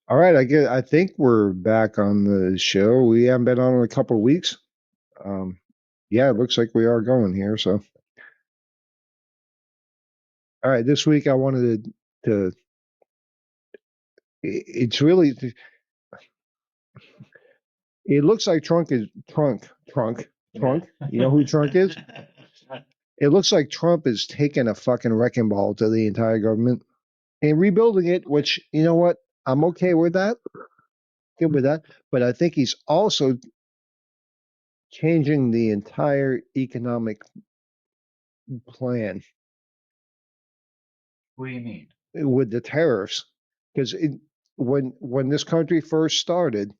All right, I think we're back on the show. We haven't been on in a couple of weeks. Um, yeah, it looks like we are going here. So, all right, this week I wanted to it's really it looks like Trunk. You know who Trunk is? It looks like Trump is taking a fucking wrecking ball to the entire government and rebuilding it. Which you know what, I'm okay with that. Good with that. But I think he's also changing the entire economic plan What do you mean? with the tariffs because when this country first started,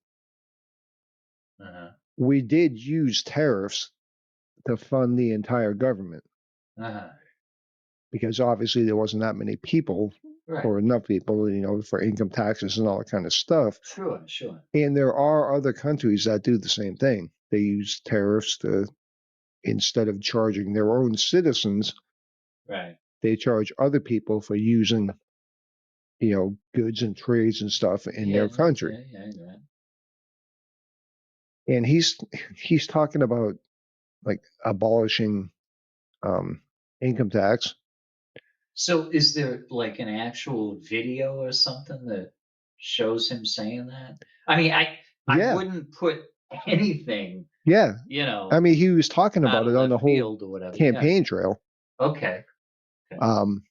Uh-huh. we did use tariffs to fund the entire government Uh-huh. because obviously there wasn't that many people Right. or enough people, for income taxes and all that kind of stuff. Sure, sure. And there are other countries that do the same thing. They use tariffs to instead of charging their own citizens, Right. they charge other people for using goods and trades and stuff in Yeah, their country. yeah. And he's talking about like abolishing income tax. So is there like an actual video or something that shows him saying that? I mean, I Yeah, wouldn't put anything, yeah. you I know, mean, he was talking out about of it on the left whole field or whatever. Yeah. campaign trail. Okay. Okay. Um,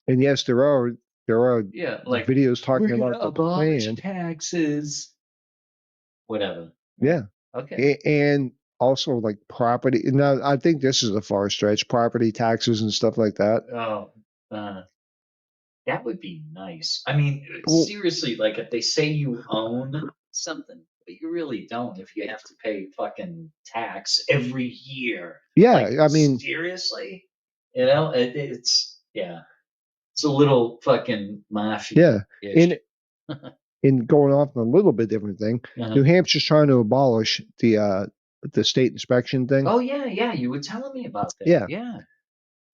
and yes, there are Yeah, like videos we're talking gonna about the abolish plan. taxes. Whatever. Yeah. Yeah, Okay. and also like property. Now, I think this is a far stretch. Property taxes and stuff like that. Oh, uh, that would be nice. I mean, Well, seriously, like if they say you own something, but you really don't if you have to pay fucking tax every year. Like, yeah. I mean, seriously? Yeah, it's a little fucking yeah. In mafia-ish. in going off on a little bit different thing, Uh-huh. New Hampshire's trying to abolish the state inspection thing. Oh, yeah, yeah, you were telling me about that. Yeah. Yeah.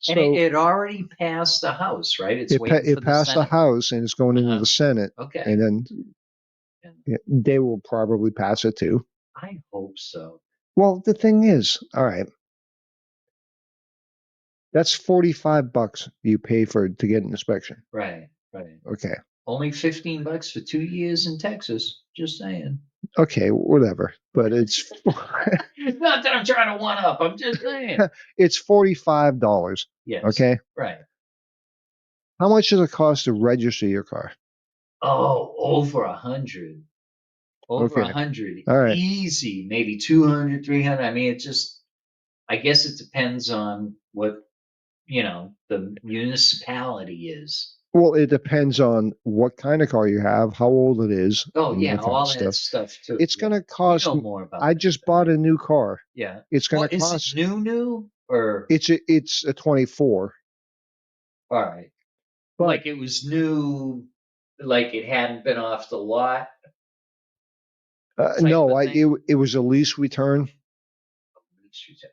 And it, So it already passed the House, right? It's it waiting for it the passed the Senate. House and it's going into Uh-huh. the Senate, Okay. and then Yeah, they will probably pass it too. I hope so. Well, the thing is, all right, that's $45 you pay for to get an inspection. Right, right. Okay, Only $15 for 2 years in Texas. Just saying. okay, whatever. But it's Not that I'm trying to one up. I'm just saying. it's $45. Yes. Okay, Right. how much does it cost to register your car? Oh, over 100. Over a Okay, hundred. all right. Easy. Maybe 200, 300. I mean, I guess it depends on what, the municipality is. Well, it depends on what kind of car you have, how old it is, Oh, and yeah. that kind of All that stuff. stuff too. It's Yeah. gonna You cost. know more about I that just than I bought a do. new car. Yeah. It's Well, gonna is it cost. new or It's a 24, all right? but Like it was new, like it hadn't been off the lot type no, of thing. it was a lease return.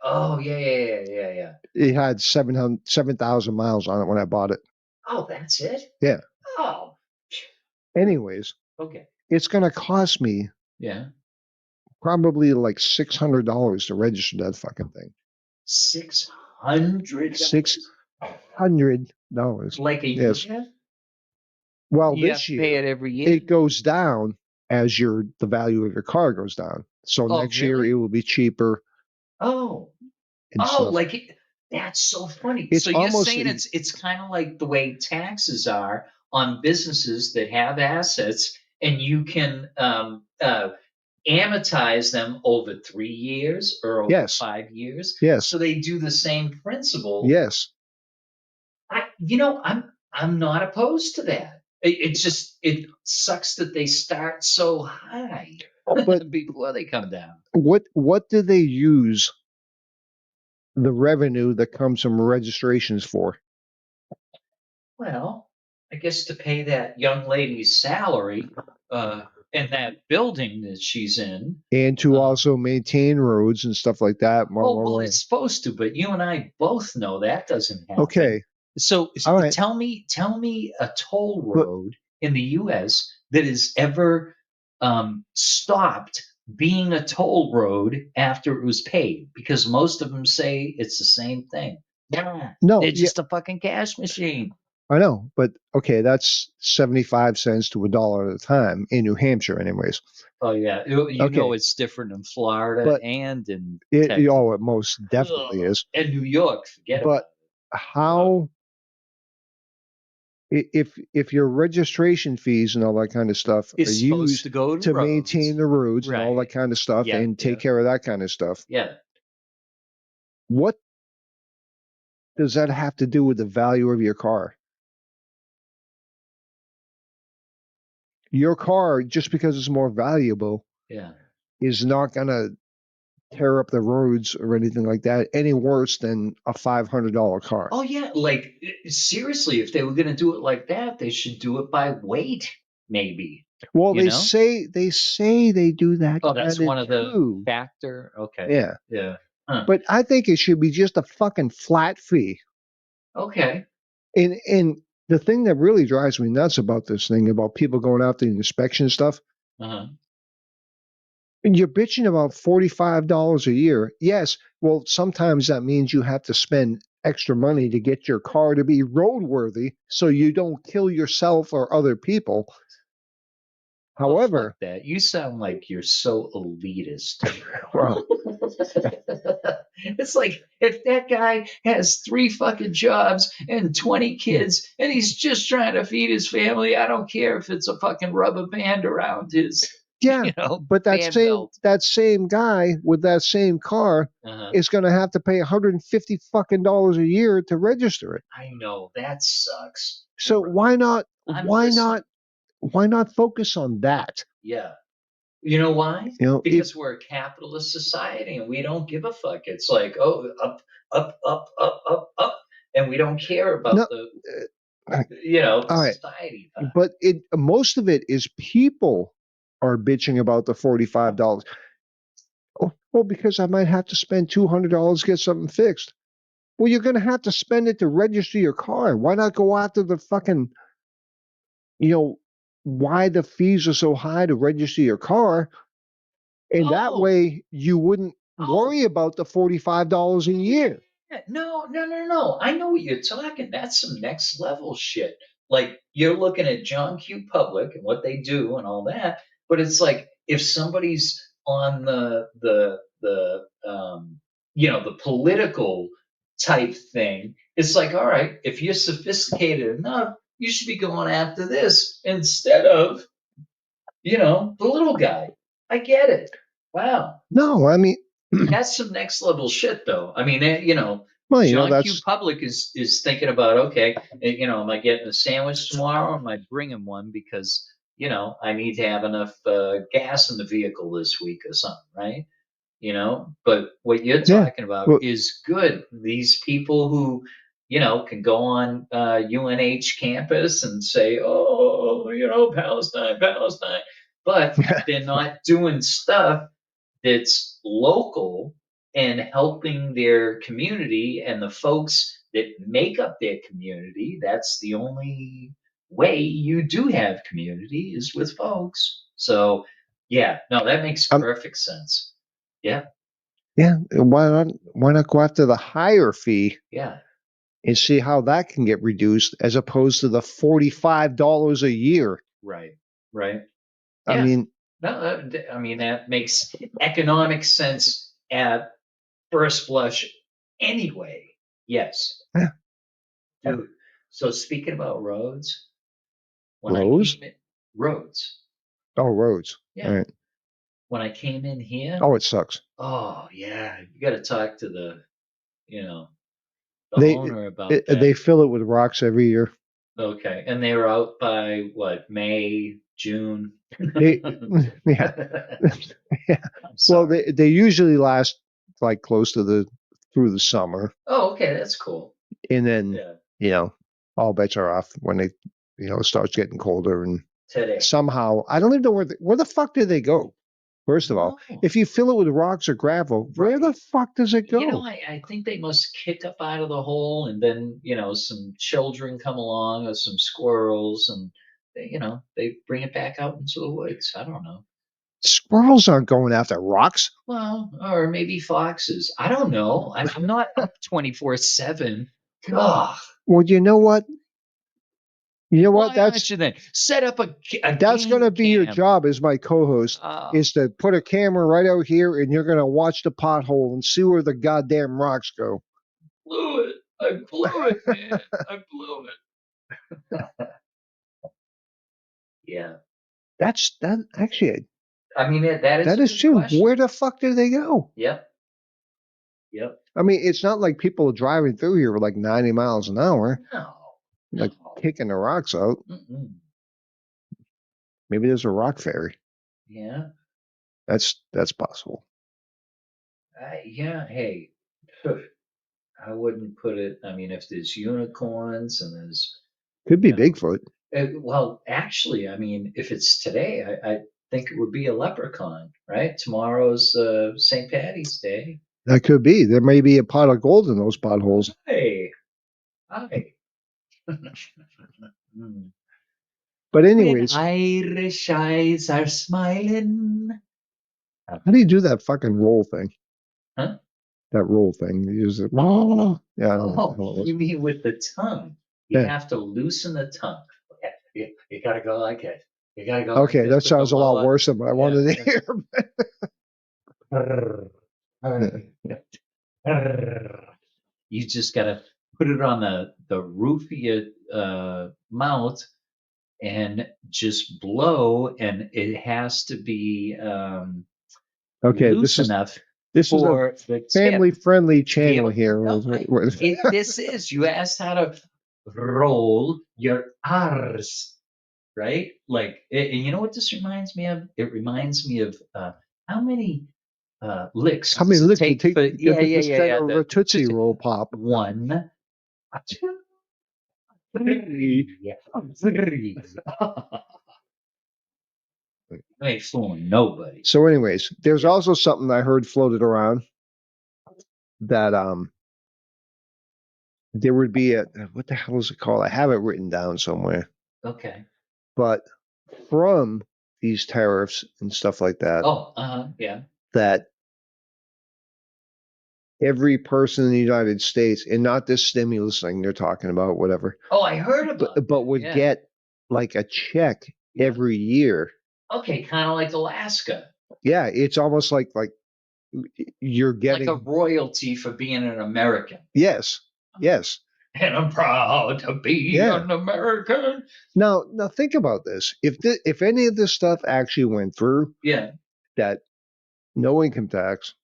Oh, yeah, yeah, yeah, yeah, yeah. It had 7,000 miles on it when I bought it. Oh, that's it? Yeah. Oh, Anyways, okay. it's gonna cost me Yeah. probably like $600 to register that fucking thing. Six $600? $100. Like a Yes. year? Well, You have this to pay year it every year? it goes down as the value of your car goes down. So Oh, next year it really? will be cheaper Oh, and oh, stuff. that's so funny. It's So you're almost saying it's kind of like the way taxes are on businesses that have assets, and you can amortize them over 3 years or over yes, 5 years. yes, So they do the same principle. yes. I'm not opposed to that. It sucks that they start so high But before they come down. what do they use the revenue that comes from registrations for? Well, I guess to pay that young lady's salary in that building that she's in. And to Um, also maintain roads and stuff like that. well, it's supposed to, but you and I both know that doesn't happen. Okay, So all right, tell me a toll but road in the U.S. that has ever stopped being a toll road after it was paid, because most of them say it's the same thing. Nah, No, they're yeah, just a fucking cash machine. I know, but okay, that's 75 cents to $1 at a time in New Hampshire, anyways. Oh yeah, you know Okay, it's different in Florida but and in it Texas. oh, it most definitely Ugh. is. And New York, forget about But it. Ugh. how if your registration fees and all that kind of stuff are It's supposed used to go to to maintain roads, the roads and all that right? kind of stuff Yeah, and take yeah, care of that kind of stuff, yeah. what does that have to do with the value of your car? Your car, just because it's more valuable, Yeah. is not going to tear up the roads or anything like that any worse than a $500 car. Oh yeah, like seriously, if they were gonna do it like that, they should do it by weight, maybe. Well, You know? they say they do that Oh, that's kind of one of the too. factor. Okay. Yeah, Yeah. Huh. but I think it should be just a fucking flat fee. Okay. And the thing that really drives me nuts about this thing about people going out to the inspection stuff, Uh-huh. and you're bitching about $45 a year. Yes, well, sometimes that means you have to spend extra money to get your car to be roadworthy so you don't kill yourself or other people. Oh, fuck However, that. You sound like you're so elitist. well, It's like if that guy has 3 fucking jobs and 20 kids and he's just trying to feed his family, I don't care if it's a fucking rubber band around his, yeah, but fan belt. that same guy with that same car Uh-huh. is going to have to pay 150 fucking dollars a year to register it. I know that sucks. So I'm listening. why not focus on that? Yeah. You know why? You know, Because we're a capitalist society and we don't give a fuck. It's like, oh, up, up, up, up, up, up. And we don't care about no, uh, the all right, society part. but it most of it is people are bitching about the $45. Oh, well, because I might have to spend $200 to get something fixed. Well, you're going to have to spend it to register your car. Why not go after the fucking, you know, why the fees are so high to register your car? And that Oh, way you wouldn't oh, worry about the $45 a year. yeah. No, no, no, no. I know what you're talking. That's some next level shit. Like you're looking at John Q. Public and what they do and all that, but it's like if somebody's on the political type thing, it's like, all right, if you're sophisticated enough, you should be going after this instead of, the little guy. I get it. Wow. No, I mean, That's some next level shit, though. I mean, well, John Q. that's, Public is thinking about, okay, am I getting a sandwich tomorrow? Or am I bringing one because I need to have enough gas in the vehicle this week or something, right? But what you're yeah. talking about Well, is good. These people who can go on UNH campus and say, oh, Palestine, Palestine, but they're not doing stuff that's local and helping their community and the folks that make up their community. That's the only way you do have community is with folks. So, yeah, no, that makes um, perfect sense. Yeah, yeah. Why not go after the higher fee yeah, and see how that can get reduced as opposed to the $45 a year? right, right. I Yeah, mean, no, I mean, that makes economic sense at first blush anyway. Yes, yeah, dude. So, speaking about roads, when I roads? came in, roads, Oh, roads. All yeah, right. when I came in here, Oh, it sucks. oh yeah, you got to talk to you know, the They owner about they that. fill it with rocks every year. Okay, and they were out by what, May, June? They yeah. Yeah. I'm Well, sorry. they usually last like close to the through the summer, Oh, okay, that's cool. and then Yeah, you know all bets are off when they it starts getting colder, and today. somehow I don't even know where the fuck do they go. First of all, No, if you fill it with rocks or gravel, where the right. fuck does it go? I think they must kick up out of the hole, and then some children come along or some squirrels, and they bring it back out into the woods. I don't know. Squirrels aren't going after rocks. Well, or maybe foxes. I don't know. I'm not up 24/7. God, Well, you know what? You know what? why aren't you then? Set up a That's game going to be your cam. job as my co-host. Oh, Is to put a camera right out here, and you're going to watch the pothole and see where the goddamn rocks go. blew it. I blew it, man. I blew it. Yeah. That's that. Actually, I mean, that is that a is good true. question. Where the fuck do they go? Yep. Yep. I mean, it's not like people are driving through here with like 90 miles an hour, No. like No. kicking the rocks out. Mm-mm. Maybe there's a rock fairy. Yeah. That's possible. Yeah. Hey, I wouldn't put it. I mean, if there's unicorns and there's, Could be you know, Bigfoot. well, actually, I mean, if it's today, I think it would be a leprechaun, right? Tomorrow's St. Patty's Day. That could be. There may be a pot of gold in those potholes. Hey, hi. Mm. But When anyways, Irish eyes are smiling. how do you do that fucking roll thing? Huh? That roll thing. You use it. Yeah. I don't know Oh, what it you was. mean with the tongue? You Yeah. have to loosen the tongue. You gotta go like it. You gotta go like Okay, this that with the sounds a lot lower. worse than what I wanted to hear. You just gotta put it on the roof of your mouth and just blow, and it has to be Okay, loose enough this is a for the tip. family-friendly channel Deal. here. No, this is, you asked how to roll your R's, right? Like, and you know what this reminds me of? It reminds me of how many licks How many does it licks you take take for, to get the center of the a Tootsie Roll pop? 1, 2, 3, 3. I ain't fooling nobody. So, anyways, there's also something I heard floated around that there would be a what the hell is it called? I have it written down somewhere. Okay. But from these tariffs and stuff like that, Oh, yeah. that every person in the United States, and not this stimulus thing they're talking about, whatever, Oh, I heard about but that. would Yeah. get like a check Yeah. every year. Okay, kind of like Alaska. Yeah, it's almost like you're getting like a royalty for being an American. Yes. And I'm proud to be an American. Now think about this. If any of this stuff actually went through, Yeah. that no income tax,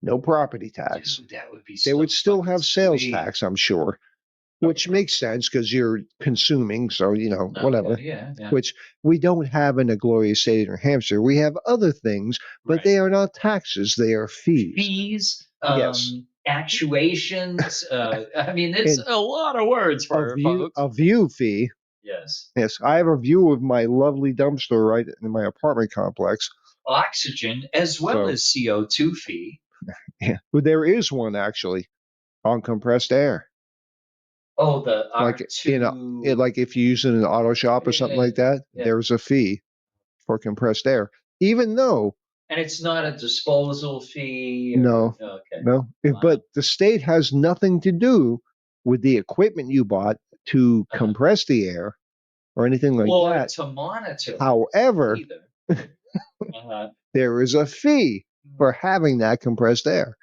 no property tax, dude, that would be they so would still fucking have sales sweet. tax, I'm sure, which makes sense because you're consuming, so whatever. Yeah. Which we don't have in the glorious state of New Hampshire. We have other things, but Right. they are not taxes; they are fees. Fees, Yes. actuations. I mean, it's And a lot of words for folks. A view fee. Yes. Yes, I have a view of my lovely dumpster right in my apartment complex. Oxygen as well as CO2 fee. Yeah, but there is one actually on compressed air. Oh, the Like R2. like if you use it in an auto shop or something like that, there's a fee for compressed air, even though. And it's not a disposal fee. No. Okay. No, Wow. but the state has nothing to do with the equipment you bought to compress the air or anything like that. To monitor. However, there is a fee for having that compressed air.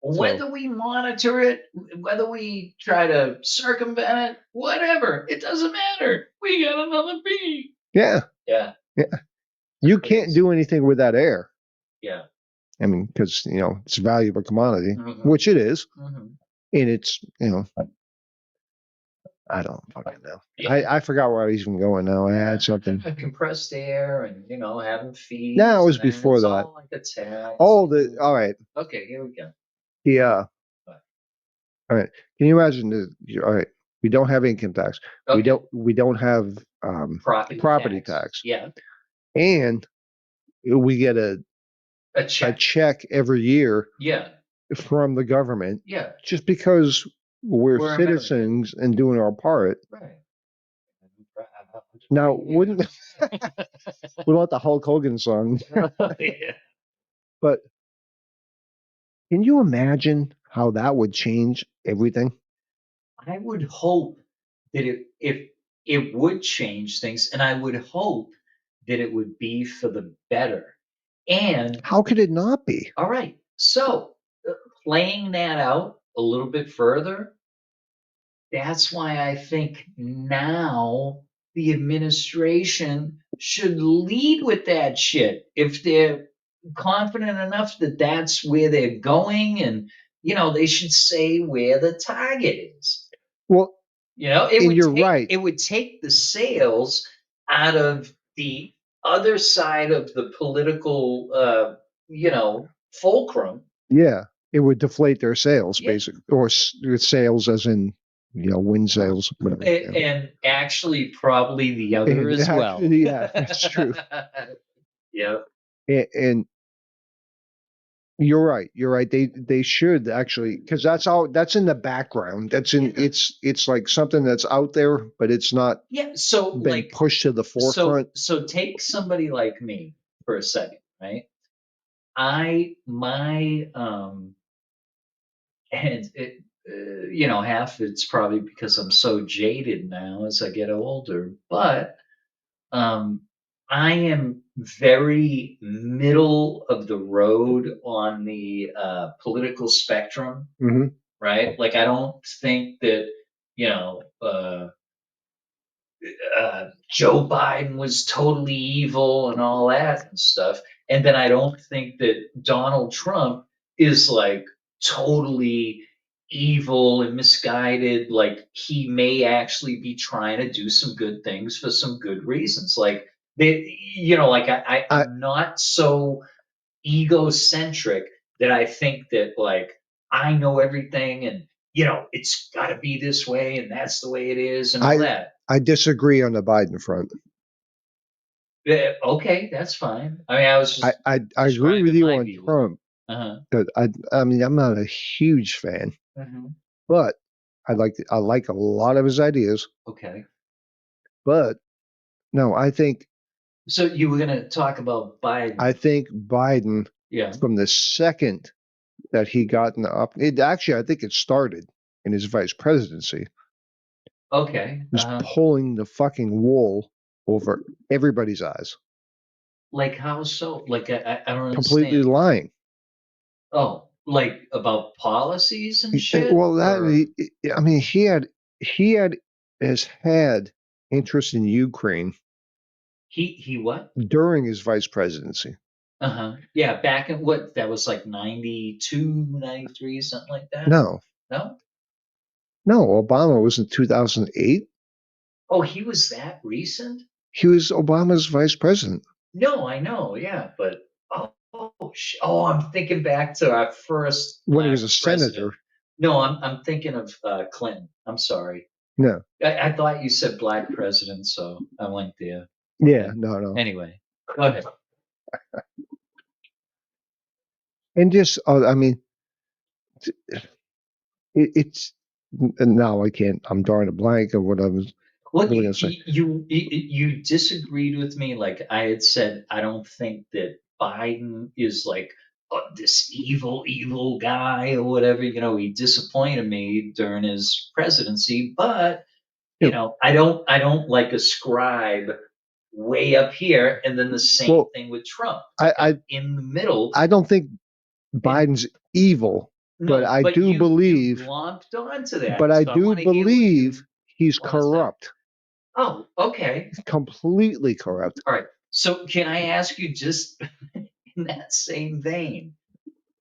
Whether we monitor it, whether we try to circumvent it, whatever, it doesn't matter. We got another fee. Yeah. You can't do anything with that air. Yeah. I mean, because it's a valuable commodity, which it is, and it's I don't fucking know. Yeah. I forgot where I was even going now. I had something. Compressed air and having fees. No, it was before that. All like a tax. All right. Okay, here we go. Yeah. All right. Can you imagine all right. We don't have income tax. Okay. We don't have property tax. Yeah. And we get a check every year. Yeah. From the government. Yeah. Just because we're citizens American. And doing our part. Right. Now, wouldn't what about the Hulk Hogan song? Yeah. But can you imagine how that would change everything? I would hope that if it would change things, and I would hope that it would be for the better. And How could it not be? all right, so playing that out a little bit further, that's why I think now the administration should lead with that shit. If they're confident enough that that's where they're going, and they should say where the target is. Well, It and would you're take right. it would take the sales out of the other side of the political fulcrum. Yeah, it would deflate their sales, Yeah. basically, or sales as in wind sales, whatever. And actually probably the other And as well. actually, yeah, that's true. Yeah. And you're right. You're right. They should actually, because that's in the background. That's in Yeah. it's like something that's out there, but it's not Yeah. So been like pushed to the forefront. so take somebody like me for a second, right? My and it half it's probably because I'm so jaded now as I get older, but um I am very middle of the road on the political spectrum, Hmm. right? Like I don't think that you know uh Joe Biden was totally evil and all that and stuff. And then I don't think that Donald Trump is like totally evil and misguided. Like he may actually be trying to do some good things for some good reasons. Like I'm not so egocentric that I think that like I know everything and it's got to be this way and that's the way it is and all I that. I disagree on the Biden front. Yeah, okay, that's fine. I mean, I was just I agree with describing you my on view. Trump. Uh-huh. But I mean, I'm not a huge fan, Hmm. but I like a lot of his ideas. Okay. But no, So you were gonna talk about Biden. I think Biden, Yeah. from the second that he got in the it actually, I think it started in his vice presidency, Okay. was pulling the fucking wool over everybody's eyes, Like how so? Like I don't completely understand. lying. Oh, like about policies and shit? Well, Or I mean, he has had interest in Ukraine he what? during his vice presidency. Uh-huh. Yeah, back in what that was like 92, 93, something like that. No, No? no, Obama was in 2008. Oh, he was that recent? He was Obama's vice president No, I know, yeah, but I'm thinking back to our first when he black was a president. senator. No, I'm thinking of Clinton. I'm sorry. No, I thought you said black president, so I went there. yeah, Okay. no. Anyway, go ahead. And just, I mean, it's now I can't. I'm drawing a blank of what I was Well, really gonna say. you disagreed with me. Like I had said, I don't think that Biden is like this evil guy or whatever. He disappointed me during his presidency, but Yeah. I don't like ascribe way up here, and then the same thing with Trump. Like I'm in the middle. I don't think Biden's evil, but I do believe. You glomped onto that. But I So I do want to hear what believe he's wanna say. corrupt, Oh, okay. completely corrupt. All right. So can I ask you just in that same vein,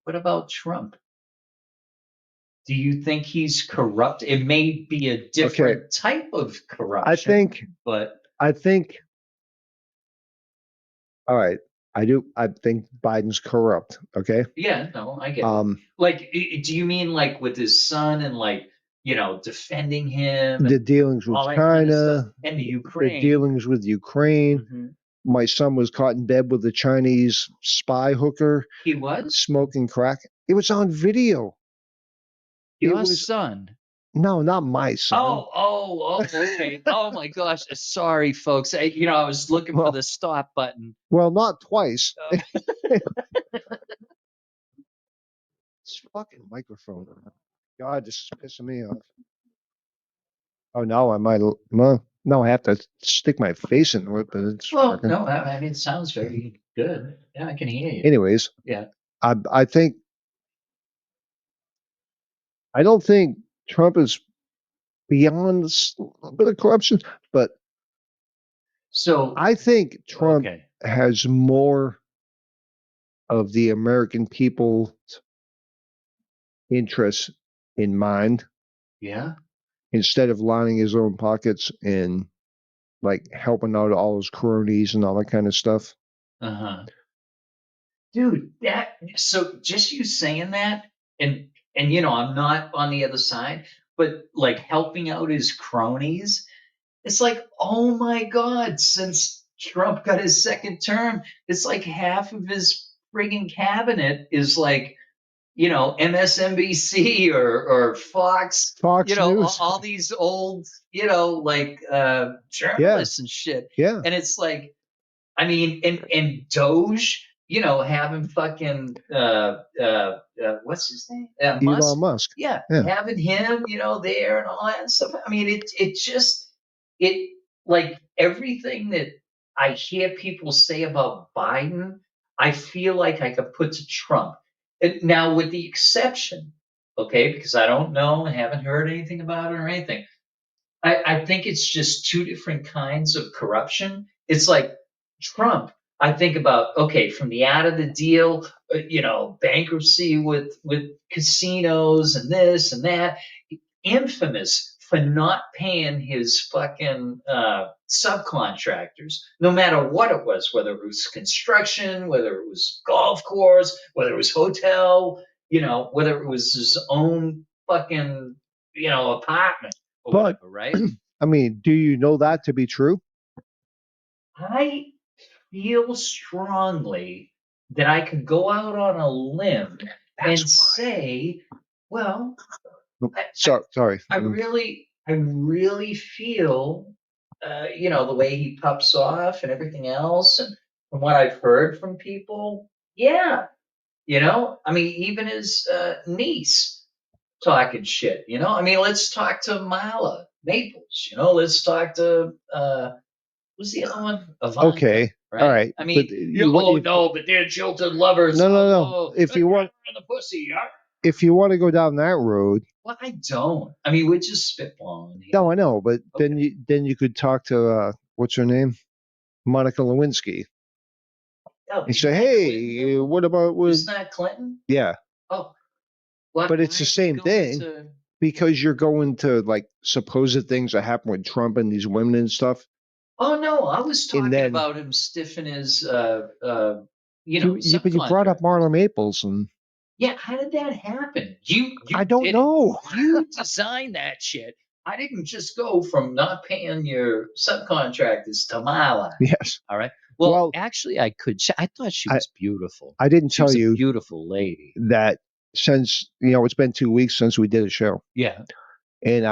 what about Trump? Do you think he's corrupt? It may be a different type of corruption, but I think. All right, I do. I think Biden's corrupt. Okay. yeah, no, I get it. Like, do you mean like with his son and like, defending him The and dealings with all that kind of stuff, China, and the the Ukraine? dealings with Ukraine. Mhm. My son was caught in bed with a Chinese spy hooker He was? smoking crack. It was on video. Your son? No, not my son. Oh, okay. Oh my gosh. Sorry, folks. I was looking for Well- the stop button. Well, not twice. Oh. This fucking microphone. God, this is pissing me off. Oh, now I might. Well, no, I have to stick my face into it, but it's Well, working. no, I mean, it sounds very good. Yeah, I can hear you. Anyways, Yeah. I think I don't think Trump is beyond a little bit of corruption, but So, I think Trump okay. has more of the American people's interests in mind Yeah. instead of lining his own pockets and like helping out all his cronies and all that kind of stuff. Uh-huh. Dude, so just you saying that, and I'm not on the other side, but like helping out his cronies, it's like, oh my God, since Trump got his second term, it's like half of his frigging cabinet is like, MSNBC or Fox, Fox News. all these old, like journalists and shit. Yeah. And it's like, I mean, and Doge, having fucking what's his name? Musk. Elon Musk. Yeah, Yeah. having him, there and all that stuff. I mean, it like everything that I hear people say about Biden, I feel like I could put to Trump. Now, with the exception, okay, because I don't know, I haven't heard anything about it or anything. I think it's just two different kinds of corruption. It's like Trump. I think about, okay, from the out of the deal, bankruptcy with casinos and this and that, infamous for not paying his fucking subcontractors, no matter what it was, whether it was construction, whether it was golf course, whether it was hotel, whether it was his own fucking, apartment or But- whatever, right? I mean, do you know that to be true? I feel strongly that I could go out on a limb and say, well, Sorry. I really feel, the way he pups off and everything else, and from what I've heard from people, yeah, I mean, even his niece talking shit, I mean, let's talk to Mala Maples, let's talk to who's the other one? Ivanka, Okay. right? All right. I mean, But no, but they're jilted lovers. No. Oh, If you want, in the pussy, yeah. if you want to go down that road, Well, I don't. I mean, we're just spitballing here. no, I know, but then you could talk to what's her name, Monica Lewinsky, Oh, and say, isn't that hey, Clinton? what about with? Isn't that Clinton? Yeah, Oh, what? but it's the same thing. Because you're going to like supposed things that happen with Trump and these women and stuff. Oh no, I was talking then- about him stiffing his, But you brought up subcontractors. Marla Maples, and Yeah, how did that happen? I don't did- know. You designed that shit. I didn't just go from not paying your subcontractors to Mala. Yes, All right. Well, Well, actually, I could. I thought she was beautiful. I didn't She tell was a you beautiful lady. that since it's been 2 weeks since we did a show, Yeah. and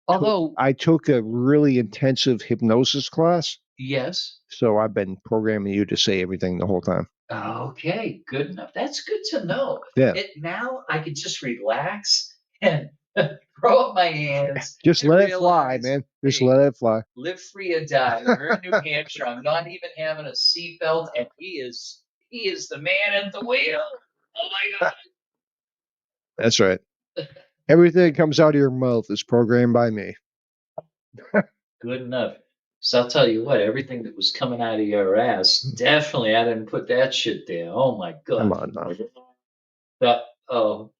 Although, I took a really intensive hypnosis class, yes. so I've been programming you to say everything the whole time. Okay, good enough. That's good to know. Yeah. Now I can just relax and throw up my hands. Just and let it fly, realize, man. Just hey, let it fly. Live free or die. We're in New Hampshire. I'm not even having a seatbelt, and he is the man at the wheel. Oh my God. That's right. Everything that comes out of your mouth is programmed by me. Good enough. So I'll tell you what, everything that was coming out of your ass, definitely I didn't put that shit there. Oh my God. Come on now. Oh.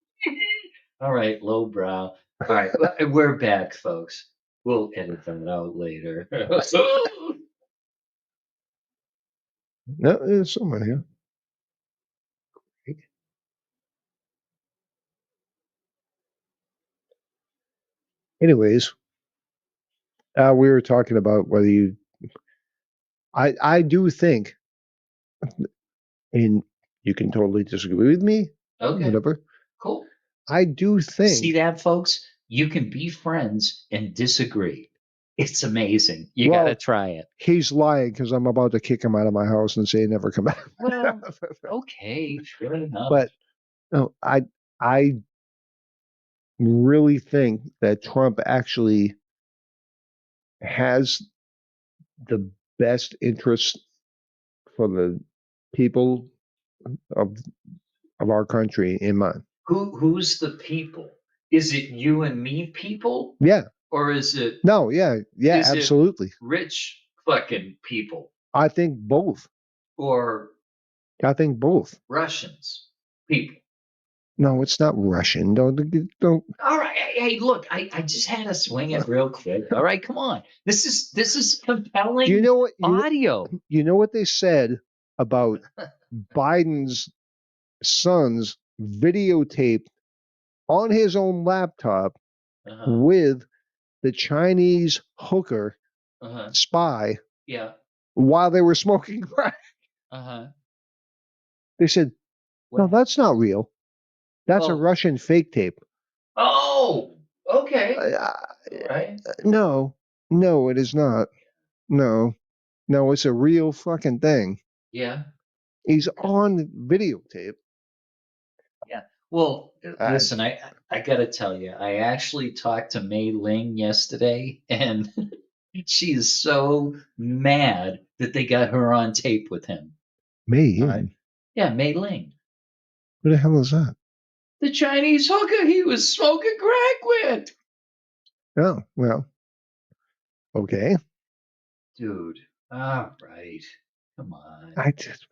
All right, lowbrow. All right, we're back, folks. We'll edit that out later. No, there's someone here. Anyways, we were talking about whether you. I do think, and you can totally disagree with me, Okay, whatever. cool. I do think. See that, folks? you can be friends and disagree. It's amazing. You Well, got to try it. He's lying because I'm about to kick him out of my house and say never come back. Well, okay, fair enough. But no, I really think that Trump actually has the best interest for the people of our country in mind. Who's the people? Is it you and me people? Yeah. Or is it No, yeah, Is it- absolutely. rich fucking people? I think both. Or I think both. Russians people? No, it's not Russian. Don't. All right, hey, look, I just had to swing it real quick. All right, come on. This is compelling Do you know what? audio. You know what they said about Biden's son's videotape on his own laptop Uh-huh. with the Chinese hooker Uh-huh. spy Yeah. while they were smoking crack. Uh-huh. They said, "No, What? that's not real. That's a Well- Russian fake tape." Oh, okay. Right. No, it is not. No, it's a real fucking thing. Yeah. He's on videotape. Well, listen, I gotta tell you, I actually talked to Mei Ling yesterday, and she is so mad that they got her on tape with him. Me? Yeah, Mei Ling, What the hell is that? the Chinese hooker he was smoking crack with. Oh, well, okay. Dude, all right, come on. I just,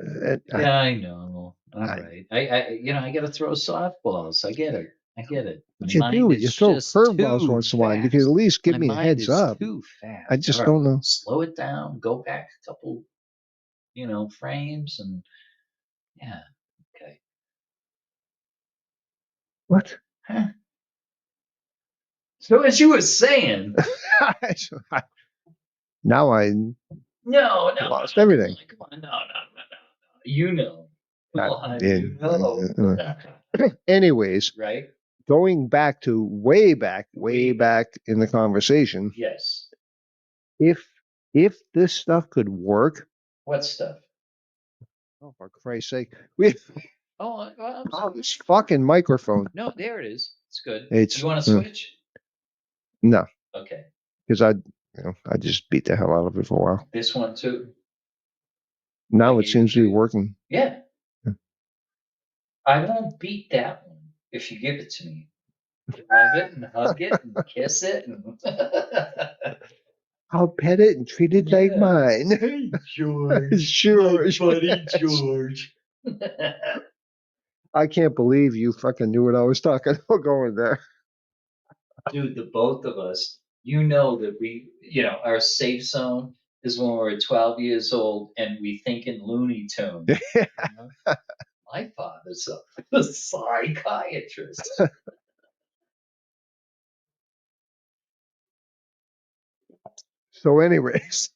Yeah, I know. All right, I gotta throw softballs. I get it. what you do? You throw curveballs once in a while. You can at least give me a heads up. Too fast. I just All don't know. Slow it down. Go back a couple, frames, and yeah, okay. What? Huh. So as you were saying, Now I no, lost everything. Come on, no. You know, come on, yeah, you know. Anyways, Right? going back to way back in the conversation, Yes. if this stuff could work, What stuff? oh for Christ's sake, we Oh, I'm oh, sorry. this fucking microphone. No, there it is. It's good. It's You want to switch? no, Okay. because I just beat the hell out of it for a while. This one too. Now Like it seems to be usually- working. Yeah. Yeah. I won't beat that one if you give it to me. Love it and hug it and kiss it and I'll pet it and treat it like Yeah. mine. Hey George. Sure, My buddy George. I can't believe you fucking knew what I was talking about going there. Dude, the both of us, you know that we, our safe zone is when we're 12 years old and we think in Looney Tunes. You know? My father's a psychiatrist. So, anyways,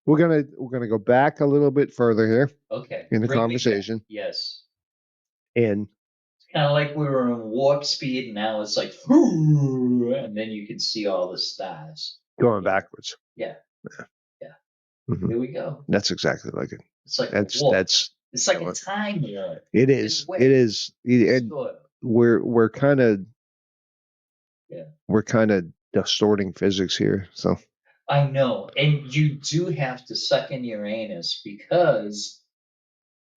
we're gonna go back a little bit further here Okay. in the bring me back. conversation, Yes. and Kind of like we were in warp speed, and now it's like, and then you can see all the stars. going backwards. Yeah. Mhm. Here we go. That's exactly like it. It's like That's a warp. that's It's like a time warp. it is. way. It is. And Sort of. we're kind of Yeah. we're kind of distorting physics here. So I know, and you do have to suck in your anus because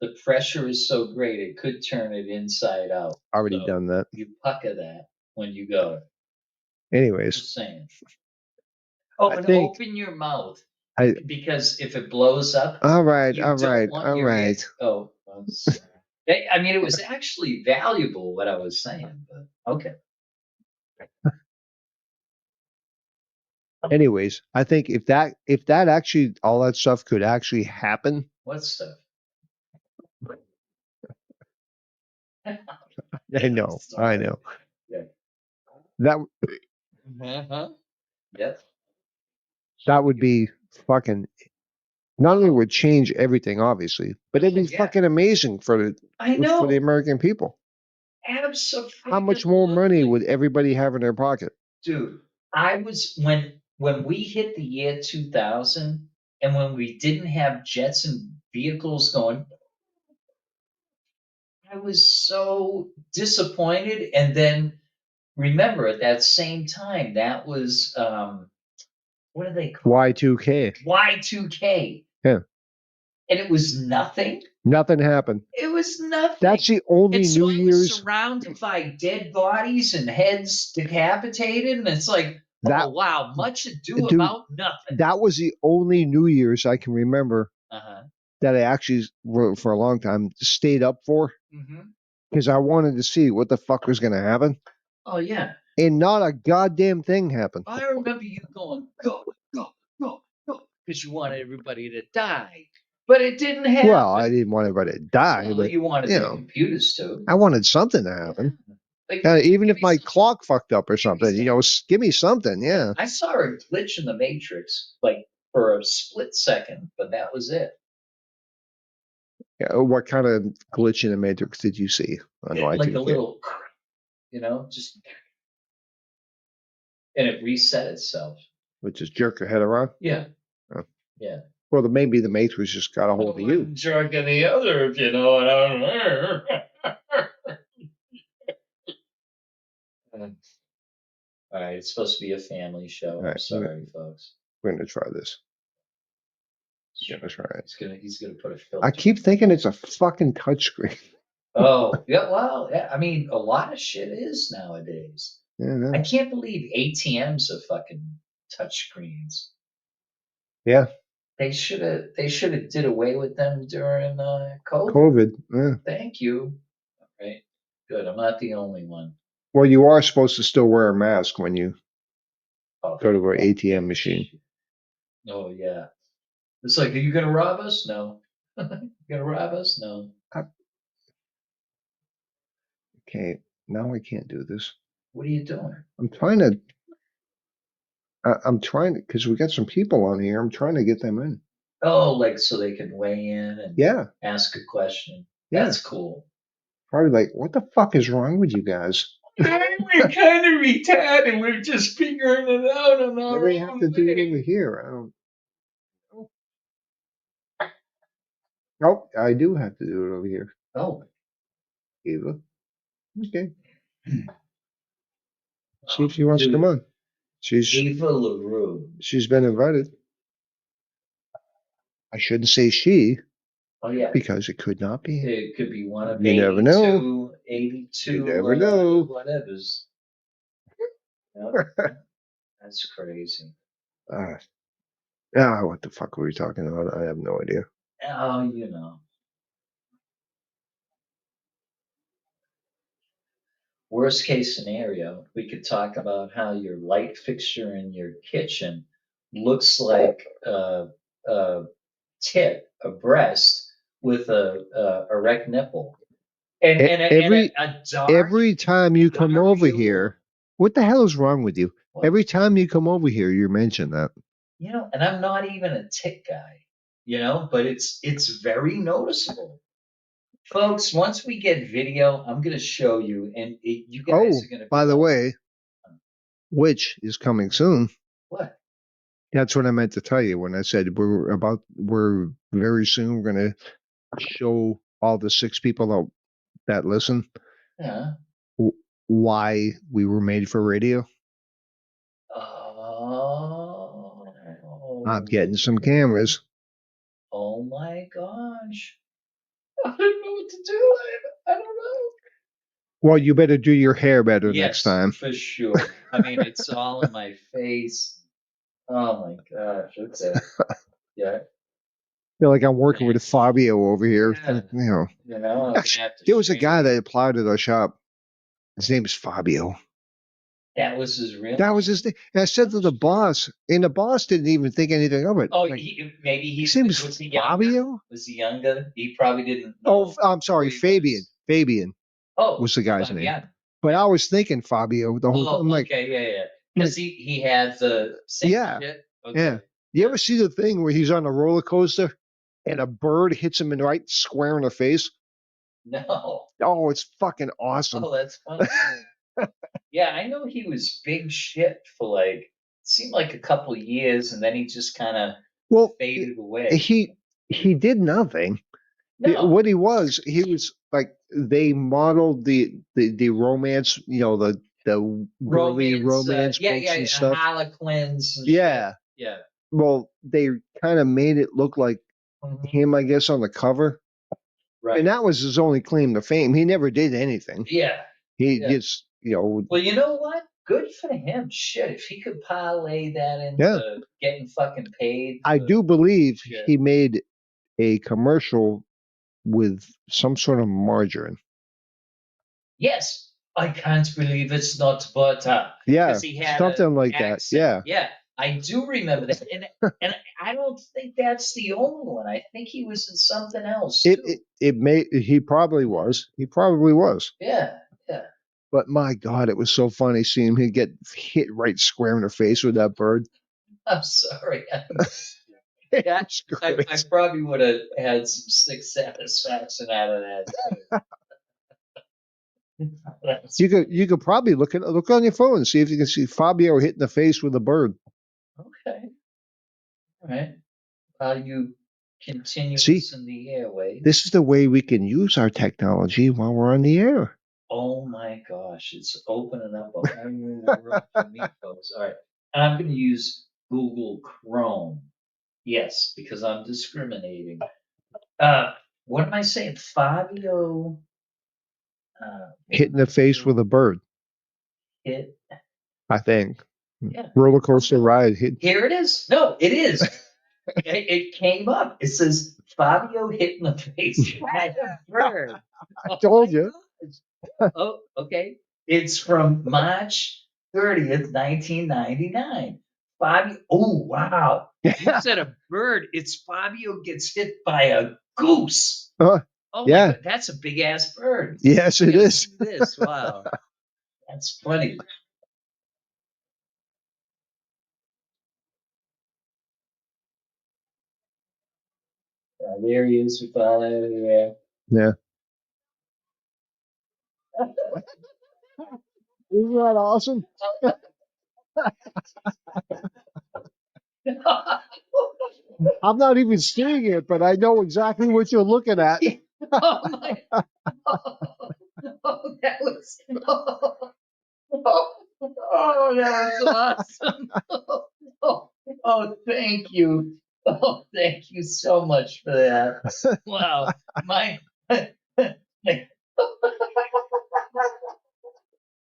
the pressure is so great it could turn it inside out. already So done that. You pucker that when you go. Anyways, Just saying. Oh, I and think- open your mouth. I- Because if it blows up, all right, you all don't right, want all your right. ear- Oh, I'm sorry. I mean, it was actually valuable what I was saying, but okay. Anyways, I think if that actually all that stuff could actually happen, What stuff? I know. Yeah. That Uh-huh. Yep. that would be fucking. Not only would change everything, obviously, but it'd be Yeah. fucking amazing for I know. the American people. Absolutely. How much more money would everybody have in their pocket? Dude, I was when we hit the year 2000 and when we didn't have jets and vehicles going, I was so disappointed. And then remember at that same time, that was what do they call Y2K. it? Y2K. Yeah. And it was nothing. Nothing happened. It was nothing. That's the only And so New I was Year's. surrounded by dead bodies and heads decapitated, and it's like, That oh wow, much ado dude, about nothing. that was the only New Year's I can remember Uh-huh. that I actually, for a long time, stayed up for Mm-hmm. because I wanted to see what the fuck was going to happen. Oh yeah. And not a goddamn thing happened. I remember you going, go, go, go, go, because you wanted everybody to die. But it didn't happen. Well, I didn't want everybody to die, Well, but you wanted you the know, computers to. I wanted something to happen. Like, Even give if me my some- clock fucked up or give me something, you know, give me something. Yeah. I saw a glitch in the Matrix, like for a split second, but that was it. Yeah, what kind of glitch in the Matrix did you see on Like a Y2K? little, just and it reset itself. Which is jerk your head around? Yeah. Oh. Yeah. Well, maybe the Matrix just got a hold of you. Jerking the other, if you know what I mean. All right, it's supposed to be a family show. I'm right, sorry, folks. We're gonna try this. Let's try it. He's gonna put a filter. I keep thinking it's a fucking touchscreen. Oh, yeah, well, yeah, I mean, a lot of shit is nowadays. Yeah, I can't believe ATMs are fucking touchscreens. yeah. They should have did away with them during COVID. COVID. Yeah. Thank you. All right, good. I'm not the only one. Well, you are supposed to still wear a mask when you Oh, go to an ATM machine. oh yeah. It's like, are you gonna rob us? No. You gonna rob us? No. Okay, now I can't do this. What are you doing? I'm trying to. I'm trying to because we got some people on here. I'm trying to get them in. Oh, like so they can weigh in and Yeah, ask a question. yeah. That's cool. Probably like, what the fuck is wrong with you guys? We're kind of retarded. We're just figuring it out on our Maybe I own have to do it way. over here. I don't. Nope, I do have to do it over here. Oh, Eva. Okay. See if she wants to come on. Eva LaRue. She's been invited. I shouldn't say she Oh yeah, because it could not be. it could be one of You never know. 82. You never know. Whatever's. Yep. That's crazy. What the fuck were we talking about? I have no idea. Oh, you know. Worst case scenario, we could talk about how your light fixture in your kitchen looks like a tit, a breast with a erect nipple, and a dark. Every time you come over W. here, what the hell is wrong with you? What? Every time you come over here, you mention that. And I'm not even a tit guy, but it's very noticeable. Folks, once we get video, I'm going to show you, and you guys are going to. By the way, which is coming soon. What? That's what I meant to tell you when I said we're very soon going to show all the 6 people that listen why we were made for radio. Oh. I'm getting some cameras. Oh my gosh. I don't know what to do. I don't know. Well, you better do your hair better next time. For sure. I mean, it's all in my face. Oh my gosh. Okay. Yeah. I feel like I'm working with Fabio over here. Yeah. There was a guy that applied at our shop. His name is Fabio. That was his real. That was his name. And I said to the boss, and the boss didn't even think anything of it. Oh, like, maybe his name is Fabio. Was he younger? He probably didn't know. Oh, I'm sorry, Fabian. Fabian. Was the guy's name. But I was thinking Fabio the whole time. I'm like, okay, yeah. Because he had the same shit. Okay. Yeah. You ever see the thing where he's on a roller coaster and a bird hits him right square in the face? No. Oh, it's fucking awesome. Oh, that's funny. Yeah, I know he was big shit for like seemed like a couple years, and then he just kind of Well, faded away. he did nothing. No, What he was like, they modeled the romance, the girly romance yeah, books and stuff. Harlequins and shit. Yeah. Yeah, Well, they kind of made it look like mhm, him, I guess, on the cover. And right. that was his only claim to fame. He never did anything. Yeah, He yeah. just, Well, you know what? Good for him. Shit, if he could parlay that yeah. into getting fucking paid I for do believe shit. he made a commercial with some sort of margarine. Yes, I can't believe it's not butter. Yeah, Because he had an something like that. accent. Yeah. Yeah, I do remember that. And I don't think that's the only one. I think he was in something else It too. it, it may he probably was. He probably was. Yeah, yeah. But my God, it was so funny seeing him get hit right square in the face with that bird. I'm sorry. Yeah, It's I great. probably would have had some sick satisfaction out of that too. That's You could probably look on your phone and see if you can see Fabio hit in the face with a bird. okay. All right. While you continue See, this in the airways. this is the way we can use our technology while we're on the air. Oh my gosh, it's opening up a whole new world for me, folks. All right. I'm going to use Google Chrome. Yes, because I'm discriminating. What am I saying? Fabio Hit in the face with a bird, hit. I think. Yeah. Roller coaster ride hit. Here it is. No, it is. It came up. It says Fabio hit in the face by a bird. I told you. Gosh. Oh, okay. It's from March 30th, 1999. Fabio. Oh, wow. You said a bird. It's Fabio gets hit by a goose. Uh, Oh my yeah. God, that's a big ass bird. Yes, it Gotta is. see this. Wow, that's funny. There he is with all that everywhere. Yeah. Isn't that awesome? I'm not even seeing it, but I know exactly what you're looking at. Oh my! Oh, that was. Oh, that was awesome. Oh, thank you. Oh, thank you so much for that. Wow, my.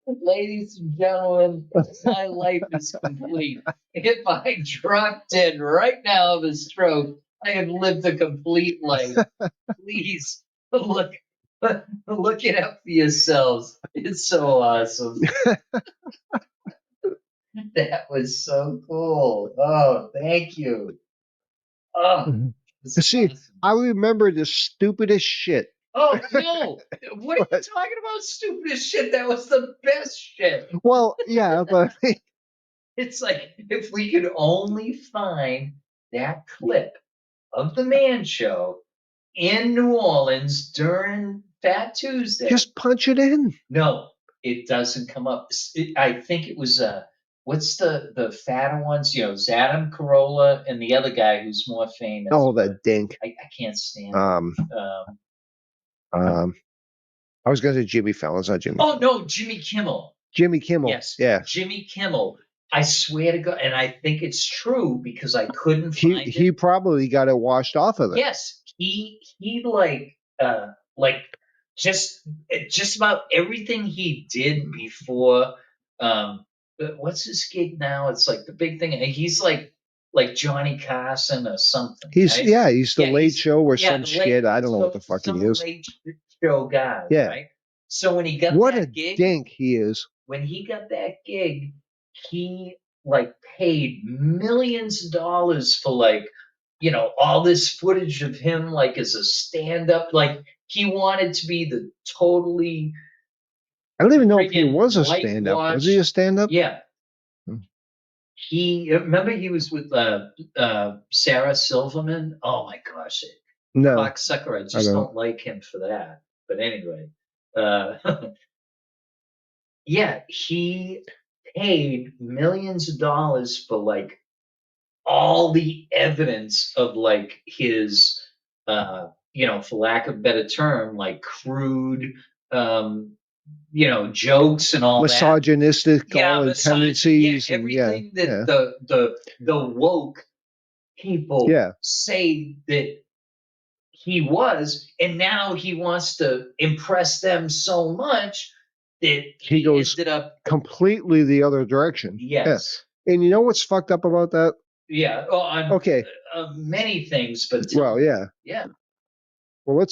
Ladies and gentlemen, my life is complete. If I drop dead right now of a stroke, I have lived a complete life. Please look it up for yourselves. It's so awesome. That was so cool. Oh, thank you. Oh, it's See, awesome. I remember the stupidest shit. Oh no! What are you talking about? Stupidest shit. That was the best shit. Well, yeah, but It's like if we could only find that clip of the Man Show in New Orleans during Fat Tuesday. just punch it in. No, it doesn't come up. I think it was what's the fatter ones? You know, Zadam Carolla and the other guy who's more famous. Oh, that dink. I can't stand. I was going to say Jimmy Fallon's not Jimmy. Oh no, Jimmy Kimmel. Jimmy Kimmel. Yes, Yeah. Jimmy Kimmel. I swear to God, and I think it's true because I couldn't find it. He probably got it washed off of it. Yes, he like just about everything he did before. What's his gig now? It's like the big thing. He's like Johnny Carson or something. He's right? he's the Late Show or yeah, some shit. I don't know what the fuck he is. Late Show guy. Yeah. Right. So when he got What that a gig, dink he is. when he got that gig, he like paid millions of dollars for like, you know, all this footage of him like as a stand-up. Like he wanted to be the totally. I don't even know if he friggin' was a stand-up. Was he a stand-up? Yeah. Hmm. He remember he was with Sarah Silverman. Oh my gosh, No. cocksucker! I just don't like him for that. But anyway, uh, yeah, he paid millions of dollars for like all the evidence of like his, for lack of a better term, like crude, um, jokes and all that. Misogynistic Yeah, all the misogyny. Yeah, tendencies and everything that yeah, the woke people yeah. say that he was, and now he wants to impress them so much that He he goes ended up. completely the other direction. Yeah. Yes, And you know what's fucked up about that? yeah, on Okay. many things, but tell Well, me. yeah. Yeah. Well,